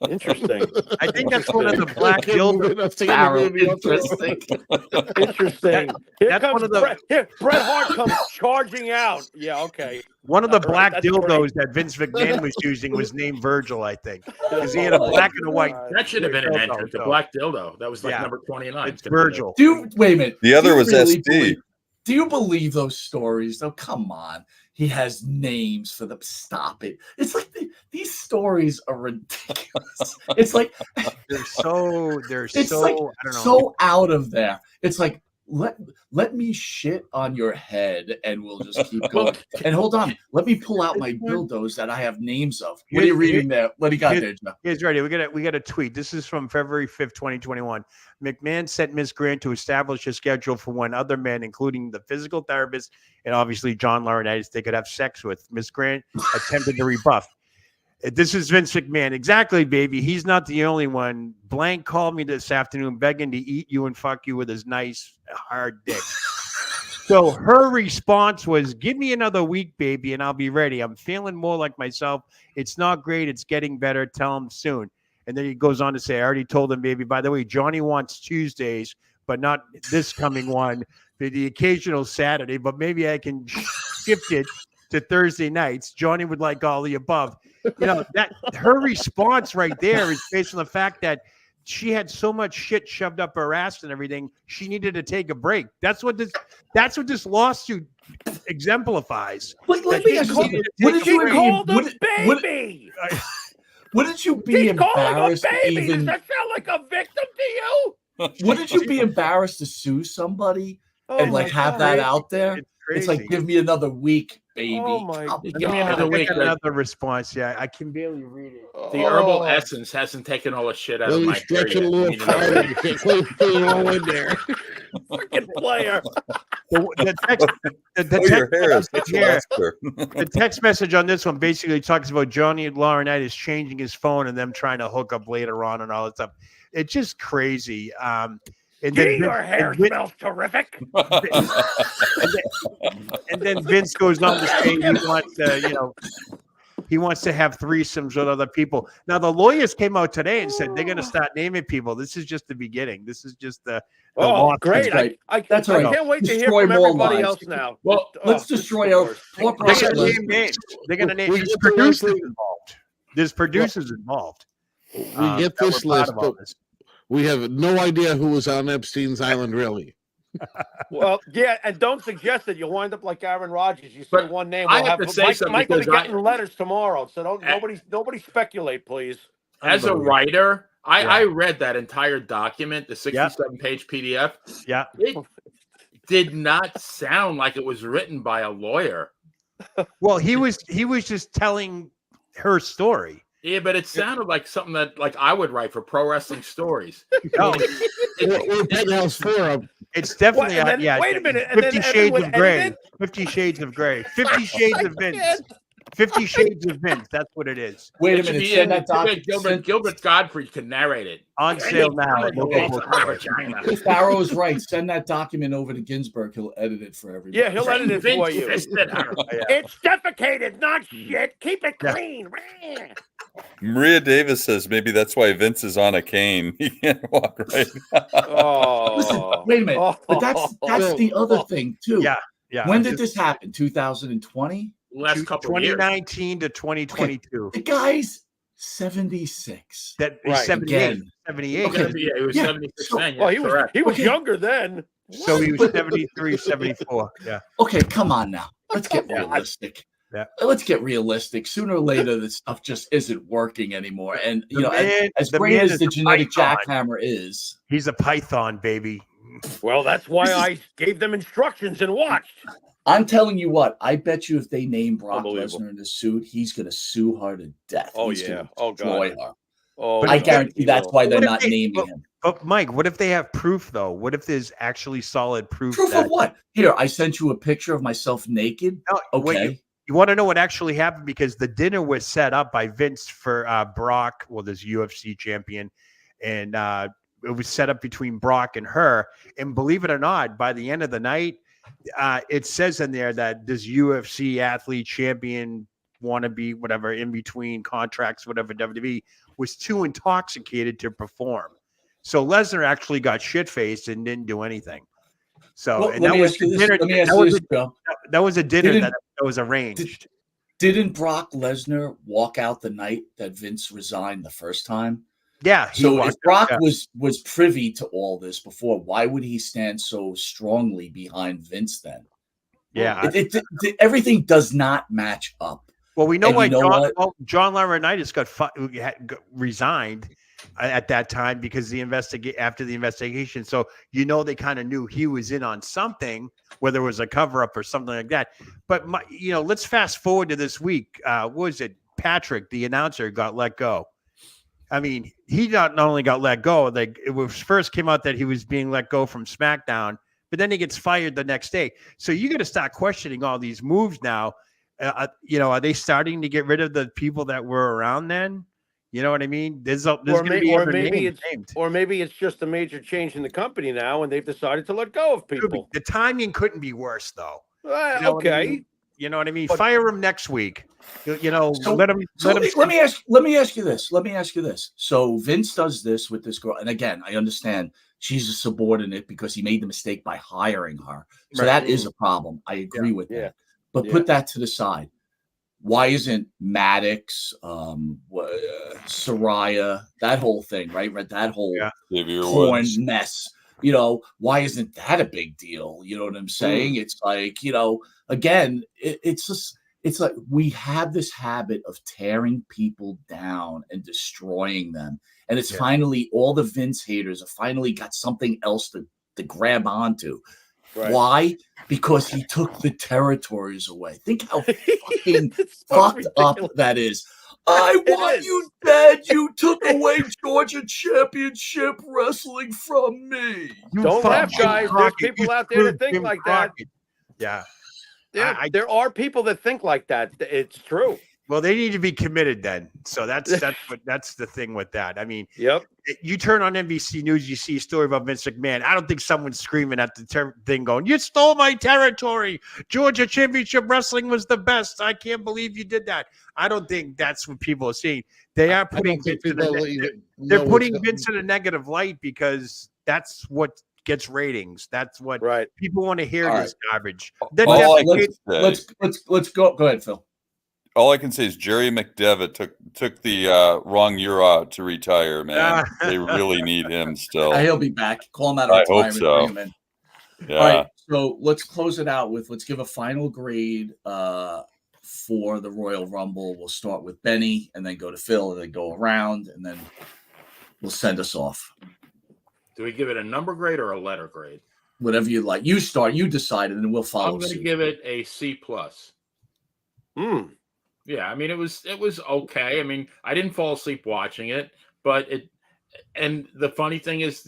F: Interesting.
C: I think that's one of the black
A: Can't move
C: dildos.
A: enough to
B: Pharaoh,
A: get rid of the
B: interesting.
F: Interesting. Here
C: that's
F: comes
C: one of the-
F: Bret Hart comes charging out. Yeah, okay.
C: One of the
F: All right,
C: black
F: that's
C: dildos
F: great.
C: that Vince McMahon was using was named Virgil, I think, because he had a black and a white.
E: That should have been an
C: dildo,
E: entrance. The
C: so-
E: black dildo. That was like
C: Yeah.
E: number 29.
C: It's Virgil.
B: Wait a minute.
D: The other
B: Do you
D: was
B: really
D: SD.
B: do you believe those stories? Oh, come on. He has names for them. Stop it. It's like these stories are ridiculous. It's like
C: They're so.
B: it's
C: so.
B: like
C: I don't know.
B: so out of there. It's like let me shit on your head and we'll just keep going. And hold on, let me pull out my dildos that I have names of. What are you reading there? What do you got there, Joe?
C: Here's ready. We got a tweet. This is from February 5th, 2021. McMahon sent Ms. Grant to establish a schedule for when other men, including the physical therapist and obviously John Laurinaitis, they could have sex with. Ms. Grant attempted to rebuff. This is Vince McMahon. Exactly, baby. He's not the only one. Blank called me this afternoon begging to eat you and fuck you with his nice hard dick. So her response was, give me another week, baby, and I'll be ready. I'm feeling more like myself. It's not great. It's getting better. Tell him soon. And then he goes on to say, I already told him, baby, by the way, Johnny wants Tuesdays, but not this coming one, the occasional Saturday, but maybe I can shift it to Thursday nights. Johnny would like all the above. You know, that her response right there is based on the fact that she had so much shit shoved up her ass and everything. She needed to take a break. That's what this lawsuit exemplifies.
B: Let me ask you something. Wouldn't
F: She
B: you
F: called him
B: would-
F: baby.
B: wouldn't you be
F: She's calling him
B: embarrassed to
F: baby. Does
B: even?
F: that sound like a victim to you?
B: Wouldn't you be embarrassed to sue somebody
F: Oh
B: and
F: my
B: like have
F: God.
B: that out there?
C: It's
B: It's
C: crazy.
B: like, give me another week, baby.
F: Oh my
B: Come
E: Give me
B: on.
E: another
C: I
E: week.
C: got another response. Yeah, I can barely read it.
E: The herbal essence hasn't taken all the shit out of
A: Well,
E: my
A: you stretch
E: hair
A: it a
E: yet.
A: little
E: I need another
A: farther.
E: week.
A: You can't put it all in there.
F: Freaking player.
C: The text, the
D: Oh, your
C: text
D: hair is
C: message
D: such a
C: here,
D: luster.
C: the text message on this one basically talks about Johnny Laurinaitis changing his phone and them trying to hook up later on and all that stuff. It's just crazy. And
F: Gee,
C: then
F: your hair smells terrific.
C: and then Vince goes on to say he wants to have threesomes with other people. Now the lawyers came out today and said they're going to start naming people. This is just the beginning. This is just the
F: Oh, great!
B: That's right.
F: I
B: That's all right.
F: can't wait to hear
B: Destroy
F: from
B: more
F: everybody
B: lives.
F: else now.
E: Well,
B: Let's
F: this is
B: destroy
F: the
B: our
F: worst.
B: poor
C: they're
B: Brock
C: going to
B: Lesnar.
C: name names. They're going to name.
A: We
C: There's
A: get the
C: producers
A: wrestling-
C: involved. There's producers involved.
A: We get
C: that were
A: this
C: part
A: list,
C: of all
A: but
C: this.
A: we have no idea who was on Epstein's island, really.
F: Well, yeah, and don't suggest that you'll wind up like Aaron Rodgers. You say
E: But
F: one name,
E: I
F: we'll
E: have
F: have
E: to say something
F: Mike will be
E: because
F: getting letters tomorrow. So don't
E: Eh.
F: nobody speculate, please.
E: As a
C: Unbelievable.
E: writer,
C: Yeah.
E: I read that entire document, the 67-page PDF.
C: Yeah.
E: It did not sound like it was written by a lawyer.
C: Well, he was just telling her story.
E: Yeah, but it sounded like something that like I would write for Pro Wrestling Stories.
C: No,
A: Or Penthouse Forum.
C: it's definitely
F: What, and then- wait a minute, and
C: 50
F: then Evan
C: Shades
F: would
C: of Grey.
F: edit
C: 50 Shades of Grey. 50 Shades of Vince. 50 Shades of Vince. That's what it is.
B: Wait a
E: It should
B: minute.
E: be
B: Send
E: in-
B: that doc.
E: Gilbert Godfrey could narrate it.
C: On sale now. at local
B: Okay.
C: bookstores.
B: Farrow's right. Send that document over to Ginsburg. He'll edit it for everybody.
F: Yeah, he'll edit it for
E: Vince
F: you.
E: fisted her.
F: It's defecated, not shit. Keep it clean.
D: Maria Davis says maybe that's why Vince is on a cane. He can't walk right.
F: Oh,
B: Wait a minute. But that's the other thing too.
C: Yeah. Yeah.
B: When did this happen? 2020?
E: Last couple of years.
C: 2019 to 2022.
B: The guy's 76.
C: That
F: Right.
C: 78.
B: Again.
C: 78.
B: Okay.
E: He was
B: Yeah.
E: 76
B: So-
E: then.
F: Well,
E: Yeah, correct.
F: he was
B: Okay.
F: younger then.
C: So he was 73, 74. Yeah.
B: Okay, come on now. Let's get
C: Yeah.
B: realistic.
C: Yeah.
B: Let's get realistic. Sooner or later, this stuff just isn't working anymore. And
C: The man-
B: as
C: the
B: great
C: man
B: as
C: is
B: the
C: a
B: genetic
C: python.
B: jackhammer is,
C: He's a python, baby.
F: Well, that's why
B: This is-
F: I gave them instructions and watched.
B: I'm telling you what. I bet you if they name Brock
F: Unbelievable.
B: Lesnar in the suit, he's going to sue her to death.
F: Oh,
B: He's
F: yeah.
B: gonna
F: Oh,
B: destroy
F: God.
B: her.
F: Oh,
B: I
F: God.
B: guarantee that's why they're
C: What if
B: not
C: they-
B: naming him.
C: But Mike, what if they have proof though? What if there's actually solid proof?
B: Proof
C: that,
B: of what? Here, I sent you a picture of myself naked.
C: No, wait,
B: Okay.
C: you want to know what actually happened? Because the dinner was set up by Vince for Brock, well, this UFC champion, and it was set up between Brock and her. And believe it or not, by the end of the night, it says in there that this UFC athlete champion wannabe, whatever, in between contracts, whatever, WWE was too intoxicated to perform. So Lesnar actually got shit-faced and didn't do anything. So,
B: Well,
C: and
B: let
C: that
B: me
C: was
B: ask you
C: the
B: this.
C: dinner.
B: Let me ask
C: That
B: you
C: was
B: this,
C: a-
B: Joe.
C: that was a dinner
B: Didn't-
C: that was arranged.
B: Didn't Brock Lesnar walk out the night that Vince resigned the first time?
C: Yeah. he
B: So if
C: walked
B: Brock
C: out, yeah.
B: was privy to all this before, why would he stand so strongly behind Vince then?
C: Yeah.
B: Everything does not match up.
C: Well, we know
B: and
C: why
B: you know what?
C: John Laurinaitis got resigned at that time because after the investigation. So they kind of knew he was in on something, whether it was a cover up or something like that. But let's fast forward to this week. What was it? Patrick, the announcer, got let go. I mean, he not only got let go. Like it was first came out that he was being let go from SmackDown, but then he gets fired the next day. So you got to start questioning all these moves now. Are they starting to get rid of the people that were around then? You know what I mean? There's going to be every name named.
F: Or maybe it's just a major change in the company now, and they've decided to let go of
C: Could be.
F: people.
C: The timing couldn't be worse, though. You know what I
F: Okay.
C: mean? You know what I mean?
F: But-
C: Fire him next week.
B: So-
C: Let him.
B: So
C: Let him.
B: let me ask you this. So Vince does this with this girl, and again, I understand she's a subordinate because he made the mistake by hiring her. So
C: Right.
B: that is a problem. I agree with
F: Yeah.
B: that. But
F: Yeah.
B: put that to the side. Why isn't Maddox, Soraya, that whole thing, right? That whole
C: Yeah.
D: Xavier
B: porn
D: Woods.
B: mess. Why isn't that a big deal? You know what I'm saying? It's like, again, it's like we have this habit of tearing people down and destroying them. And it's
C: Yeah.
B: finally all the Vince haters have finally got something else to grab onto.
F: Right.
B: Why? Because he took the territories away. Think how fucking
F: It's so
B: fucked up
F: ridiculous.
B: that is. I
F: It
B: want
F: is.
B: you dead. You took away Georgia Championship Wrestling from me.
C: You
F: Don't laugh,
C: fucking
F: guys. There's
C: Crockett.
F: people
C: You
F: out there that
C: screwed
F: think
C: Jim
F: like that.
C: Crockett. Yeah.
F: Yeah,
C: I-
F: there are people that think like that. It's true.
C: Well, they need to be committed then. So that's the thing with that. I mean,
F: Yep.
C: you turn on NBC News, you see a story about Vince McMahon. I don't think someone's screaming at the thing going, "You stole my territory. Georgia Championship Wrestling was the best. I can't believe you did that." I don't think that's what people are seeing. They are putting Vince in they're putting Vince in a negative light because that's what gets ratings. That's what people want to hear.
B: All
C: this garbage.
B: Let's go. Go ahead, Phil.
D: All I can say is Jerry McDevitt took the wrong year out to retire, man. They really need him still.
B: He'll be back. Call him out of retirement.
D: I hope so.
B: Bring him in.
D: Yeah.
B: All right, so let's close it out with, let's give a final grade for the Royal Rumble. We'll start with Benny and then go to Phil and then go around and then we'll send us off.
E: Do we give it a number grade or a letter grade?
B: Whatever you like. You start. You decide, and then we'll follow.
E: I'm going to give it a C+. Yeah, I mean it was okay. I mean, I didn't fall asleep watching it, but and the funny thing is,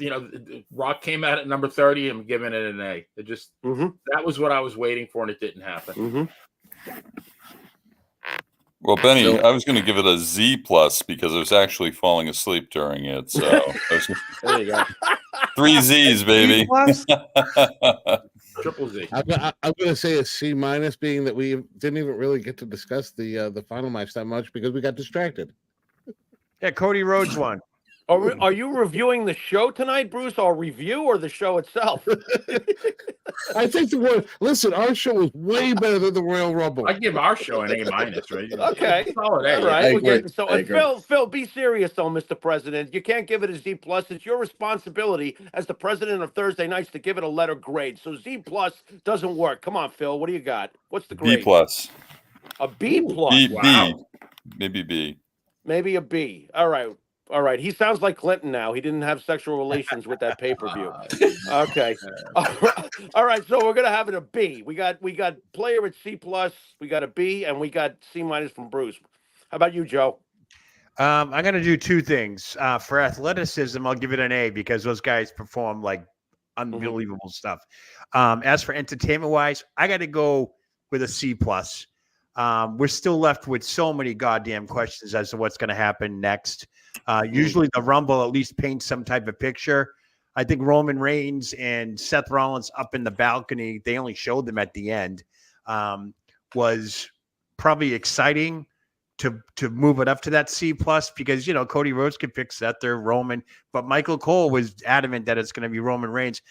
E: Rock came out at number 30. I'm giving it an A. It just that was what I was waiting for, and it didn't happen.
D: Well, Benny, I was going to give it a Z+ because I was actually falling asleep during it. So
E: there you go.
D: 3 Z's, baby.
E: Triple Z.
A: I'm going to say a C-, being that we didn't even really get to discuss the final match that much because we got distracted.
C: Yeah, Cody Rhodes won.
F: Are you reviewing the show tonight, Bruce, or review or the show itself?
A: I think listen, our show was way better than the Royal Rumble.
E: I give our show an A-, right?
F: Okay.
E: Solid A.
F: All right.
B: I
F: Phil, be serious though, Mr. President. You can't give it a Z+. It's your responsibility as the president of Thursday Nights to give it a letter grade. So Z+ doesn't work. Come on, Phil. What do you got? What's the grade?
D: B+.
F: A B+.
D: Wow. Maybe B.
F: Maybe a B. All right. He sounds like Clinton now. He didn't have sexual relations with that pay-per-view. Okay. All right. So we're gonna have it a B. We got player at C+. We got a B, and we got C- from Bruce. How about you, Joe?
C: I'm gonna do two things. For athleticism, I'll give it an A because those guys perform like unbelievable stuff. As for entertainment-wise, I got to go with a C+. We're still left with so many goddamn questions as to what's going to happen next. Usually the Rumble at least paints some type of picture. I think Roman Reigns and Seth Rollins up in the balcony, they only showed them at the end, was probably exciting to move it up to that C+ because, Cody Rhodes could pick Seth or Roman, but Michael Cole was adamant that it's going to be Roman Reigns.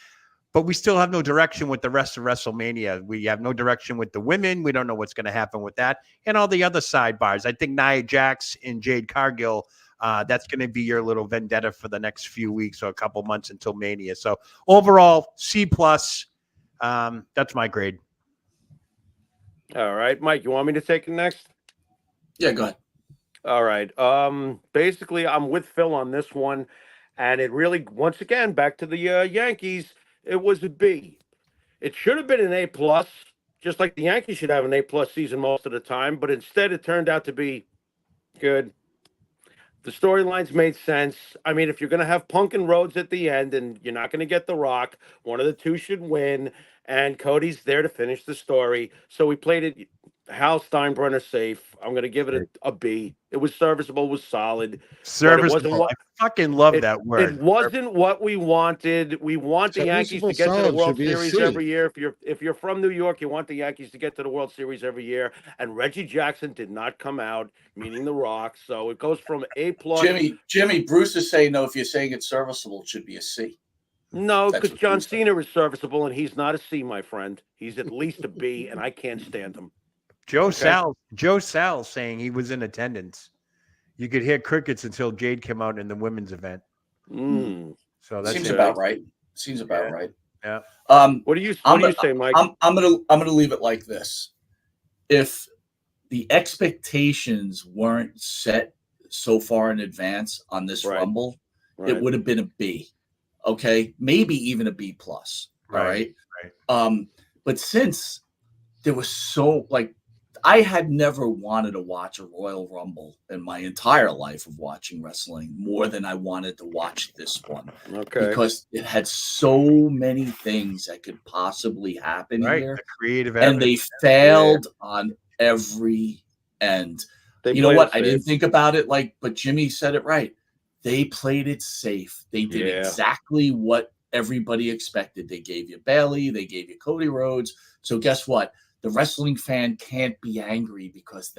C: But we still have no direction with the rest of WrestleMania. We have no direction with the women. We don't know what's going to happen with that. And all the other sidebars. I think Nia Jax and Jade Cargill, that's going to be your little vendetta for the next few weeks or a couple months until Mania. So overall, C+. That's my grade.
F: All right. Mike, you want me to take it next?
B: Yeah, go ahead.
F: All right. Basically, I'm with Phil on this one. And it really, once again, back to the Yankees, it was a B. It should have been an A+, just like the Yankees should have an A+ season most of the time, but instead it turned out to be good. The storylines made sense. I mean, if you're going to have Punk and Rhodes at the end and you're not going to get The Rock, one of the two should win, and Cody's there to finish the story. So we played it Hal Steinbrenner safe. I'm going to give it a B. It was serviceable, was solid.
C: Serviceable. I fucking love that word.
F: It wasn't what we wanted. We want the Yankees to get to the World Series every year. If you're from New York, you want the Yankees to get to the World Series every year. And Reggie Jackson did not come out, meaning The Rock. So it goes from A+.
B: Jimmy, Bruce is saying, no, if you're saying it's serviceable, it should be a C.
F: No, because John Cena is serviceable, and he's not a C, my friend. He's at least a B, and I can't stand him.
C: Joe Sal saying he was in attendance. You could hear crickets until Jade came out in the women's event. So that
B: seems about right. Seems about right.
C: Yeah.
F: What do you say, Mike?
B: I'm gonna leave it like this. If the expectations weren't set so far in advance on this Rumble, it would have been a B. Okay, maybe even a B+. Right. But since there was so I had never wanted to watch a Royal Rumble in my entire life of watching wrestling more than I wanted to watch this one.
F: Okay.
B: Because it had so many things that could possibly happen here.
C: The creative
B: and they failed on every end. You know what? I didn't think about it but Jimmy said it right. They played it safe. They did exactly what everybody expected. They gave you Bailey. They gave you Cody Rhodes. So guess what? The wrestling fan can't be angry because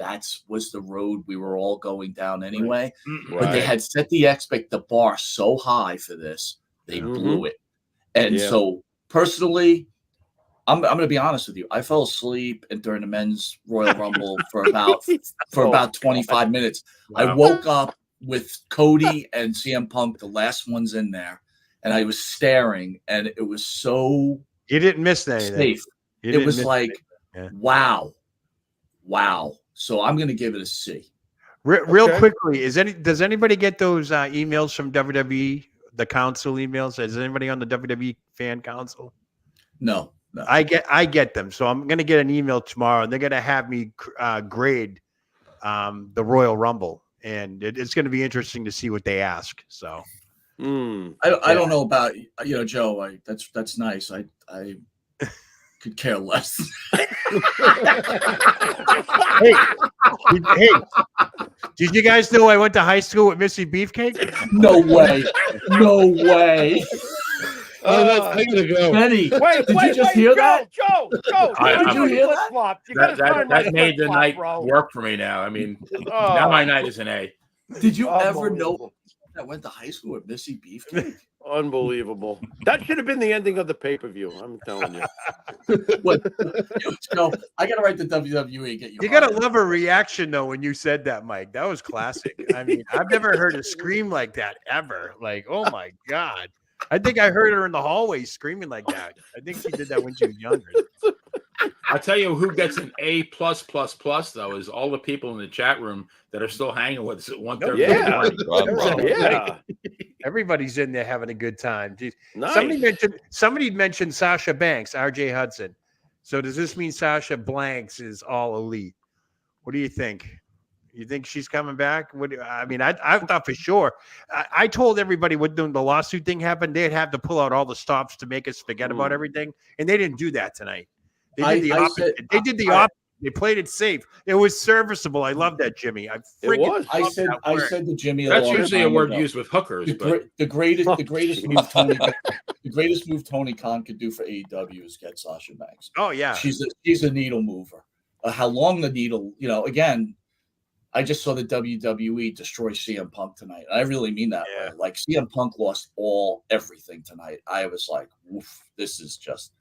B: was the road we were all going down anyway.
F: Right.
B: But they had set the bar so high for this, they blew it. And so personally, I'm going to be honest with you. I fell asleep during the men's Royal Rumble for about 25 minutes. Wow. I woke up with Cody and CM Punk, the last ones in there, and I was staring, and it was so
C: you didn't miss anything.
B: It was like, wow. So I'm going to give it a C.
C: Real quickly, does anybody get those emails from WWE, the council emails? Is anybody on the WWE fan council?
B: No.
C: I get them. So I'm going to get an email tomorrow, and they're going to have me grade the Royal Rumble, and it's going to be interesting to see what they ask. So
B: I don't know about Joe. That's nice. I could care less.
C: hey, did you guys know I went to high school with Missy Beefcake?
B: No way.
A: I gotta go.
B: Benny, did you just hear that?
F: Joe,
B: did you hear that?
E: That made the night work for me now. I mean, now my night is an A.
B: Did you ever know that went to high school with Missy Beefcake?
F: Unbelievable. That should have been the ending of the pay-per-view. I'm telling you.
B: No, I got to write the WWE and get you.
C: You got to love her reaction, though, when you said that, Mike. That was classic. I mean, I've never heard her scream like that ever. Like, oh, my God. I think I heard her in the hallway screaming like that. I think she did that when she was younger.
E: I'll tell you who gets an A+++, though, is all the people in the chat room that are still hanging with us at 1:30.
F: Yeah.
C: Everybody's in there having a good time.
F: Nice.
C: Somebody mentioned Sasha Banks, RJ Hudson. So does this mean Sasha Blanks is all elite? What do you think? You think she's coming back? I thought for sure. I told everybody when the lawsuit thing happened, they'd have to pull out all the stops to make us forget about everything, and they didn't do that tonight. They did the opposite. They did the opposite. They played it safe. It was serviceable. I love that, Jimmy. I
B: said to Jimmy.
E: That's usually a word used with hookers.
B: The greatest move Tony Khan could do for AEW is get Sasha Banks.
C: Oh yeah,
B: she's a needle mover. How long the needle? Again. I just saw the WWE destroy CM Punk tonight. I really mean that. Yeah. Like CM Punk lost everything tonight. I was like, oof, this is just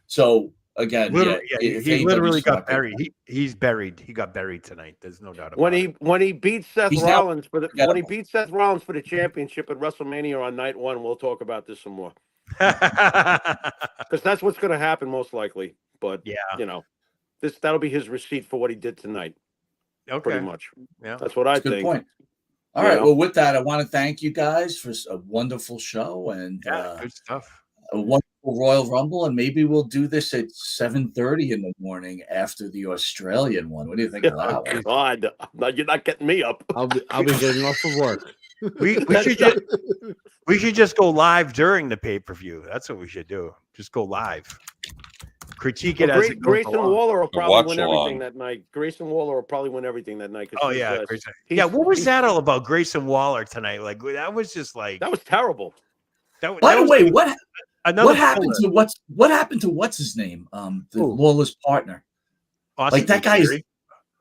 B: so again.
C: He literally got buried. He's buried. He got buried tonight. There's no doubt about it.
F: When he beat Seth Rollins for the championship at WrestleMania on night 1, we'll talk about this some more. Because that's what's going to happen most likely. But that'll be his receipt for what he did tonight.
C: Okay.
F: Pretty much.
C: Yeah.
F: That's what I think.
B: Good point. All right. Well, with that, I want to thank you guys for a wonderful show and
C: good stuff.
B: A wonderful Royal Rumble, and maybe we'll do this at 7:30 in the morning after the Australian one. What do you think of that one?
F: God, you're not getting me up.
A: I'll be getting off of work.
C: We should just go live during the pay-per-view. That's what we should do. Just go live. Critique it as it goes
F: Grayson
C: along.
F: Waller will probably win everything that night. Grayson Waller will probably win everything that night.
C: Oh yeah, what was that all about, Grayson Waller tonight? Like that was just like
F: that was terrible.
B: By the way, what happened to what's his name? The Lawler's partner.
C: Austin
B: that guy is.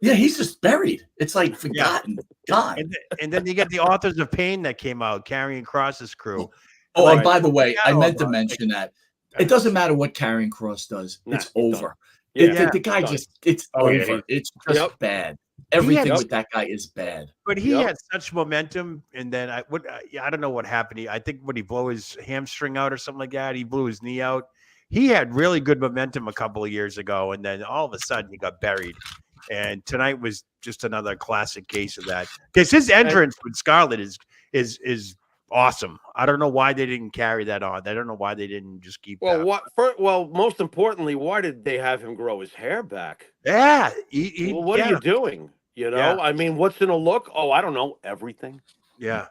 B: Yeah, he's just buried. It's like forgotten. God.
C: And then you get the Authors of Pain that came out, Karrion Kross's crew.
B: Oh, and by the way, I meant to mention that. It doesn't matter what Karrion Kross does. It's over. The guy it's over. Yeah. It's just bad. Everything with that guy is bad.
C: But he had such momentum, and then I don't know what happened. I think when he blew his hamstring out or something like that, he blew his knee out. He had really good momentum a couple of years ago, and then all of a sudden he got buried. And tonight was just another classic case of that. Because his entrance with Scarlett is awesome. I don't know why they didn't carry that on. I don't know why they didn't just keep.
F: Most importantly, why did they have him grow his hair back?
C: Yeah.
F: What are you doing? I mean, what's in a look? Oh, I don't know. Everything.
C: Yeah.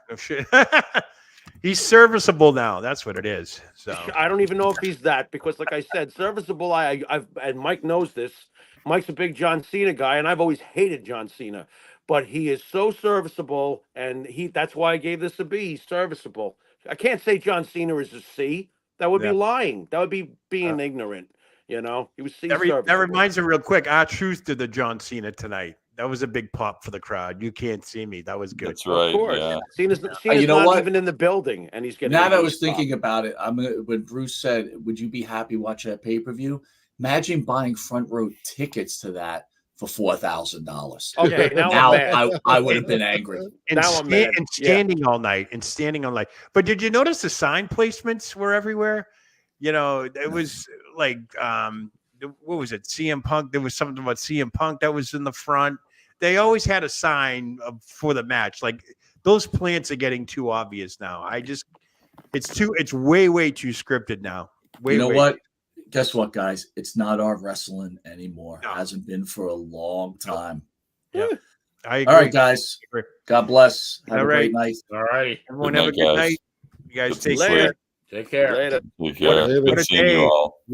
C: He's serviceable now. That's what it is. So
F: I don't even know if he's that because, like I said, serviceable. And Mike knows this. Mike's a big John Cena guy, and I've always hated John Cena. but he is so serviceable, and that's why I gave this a B. He's serviceable. I can't say John Cena is a C. That would be lying. That would be being ignorant. You know, he was C serviceable.
C: That reminds me real quick. R-Truth did the John Cena tonight. That was a big pop for the crowd. You can't see me. That was good.
D: That's right.
F: Of course.
D: Yeah.
F: Cena's
B: You know
F: not
B: what?
F: even in the building, and he's getting.
B: Now that I was thinking about it, when Bruce said, "Would you be happy watching a pay-per-view?" Imagine buying front row tickets to that for $4,000.
F: Okay, now I'm mad.
B: I would have been angry.
F: Now I'm mad.
C: And standing all night. But did you notice the sign placements were everywhere? You know, it was like, what was it? CM Punk. There was something about CM Punk that was in the front. They always had a sign for the match. Like, those plants are getting too obvious now. It's way, way too scripted now.
B: You know what? Guess what, guys? It's not our wrestling anymore. No. It hasn't been for a long time.
C: Yeah. I agree.
B: All right, guys. God bless. Have a great night.
E: All right.
C: Everyone have a good night. You guys take care.
E: Take care.
F: Later.
D: Good seeing you all.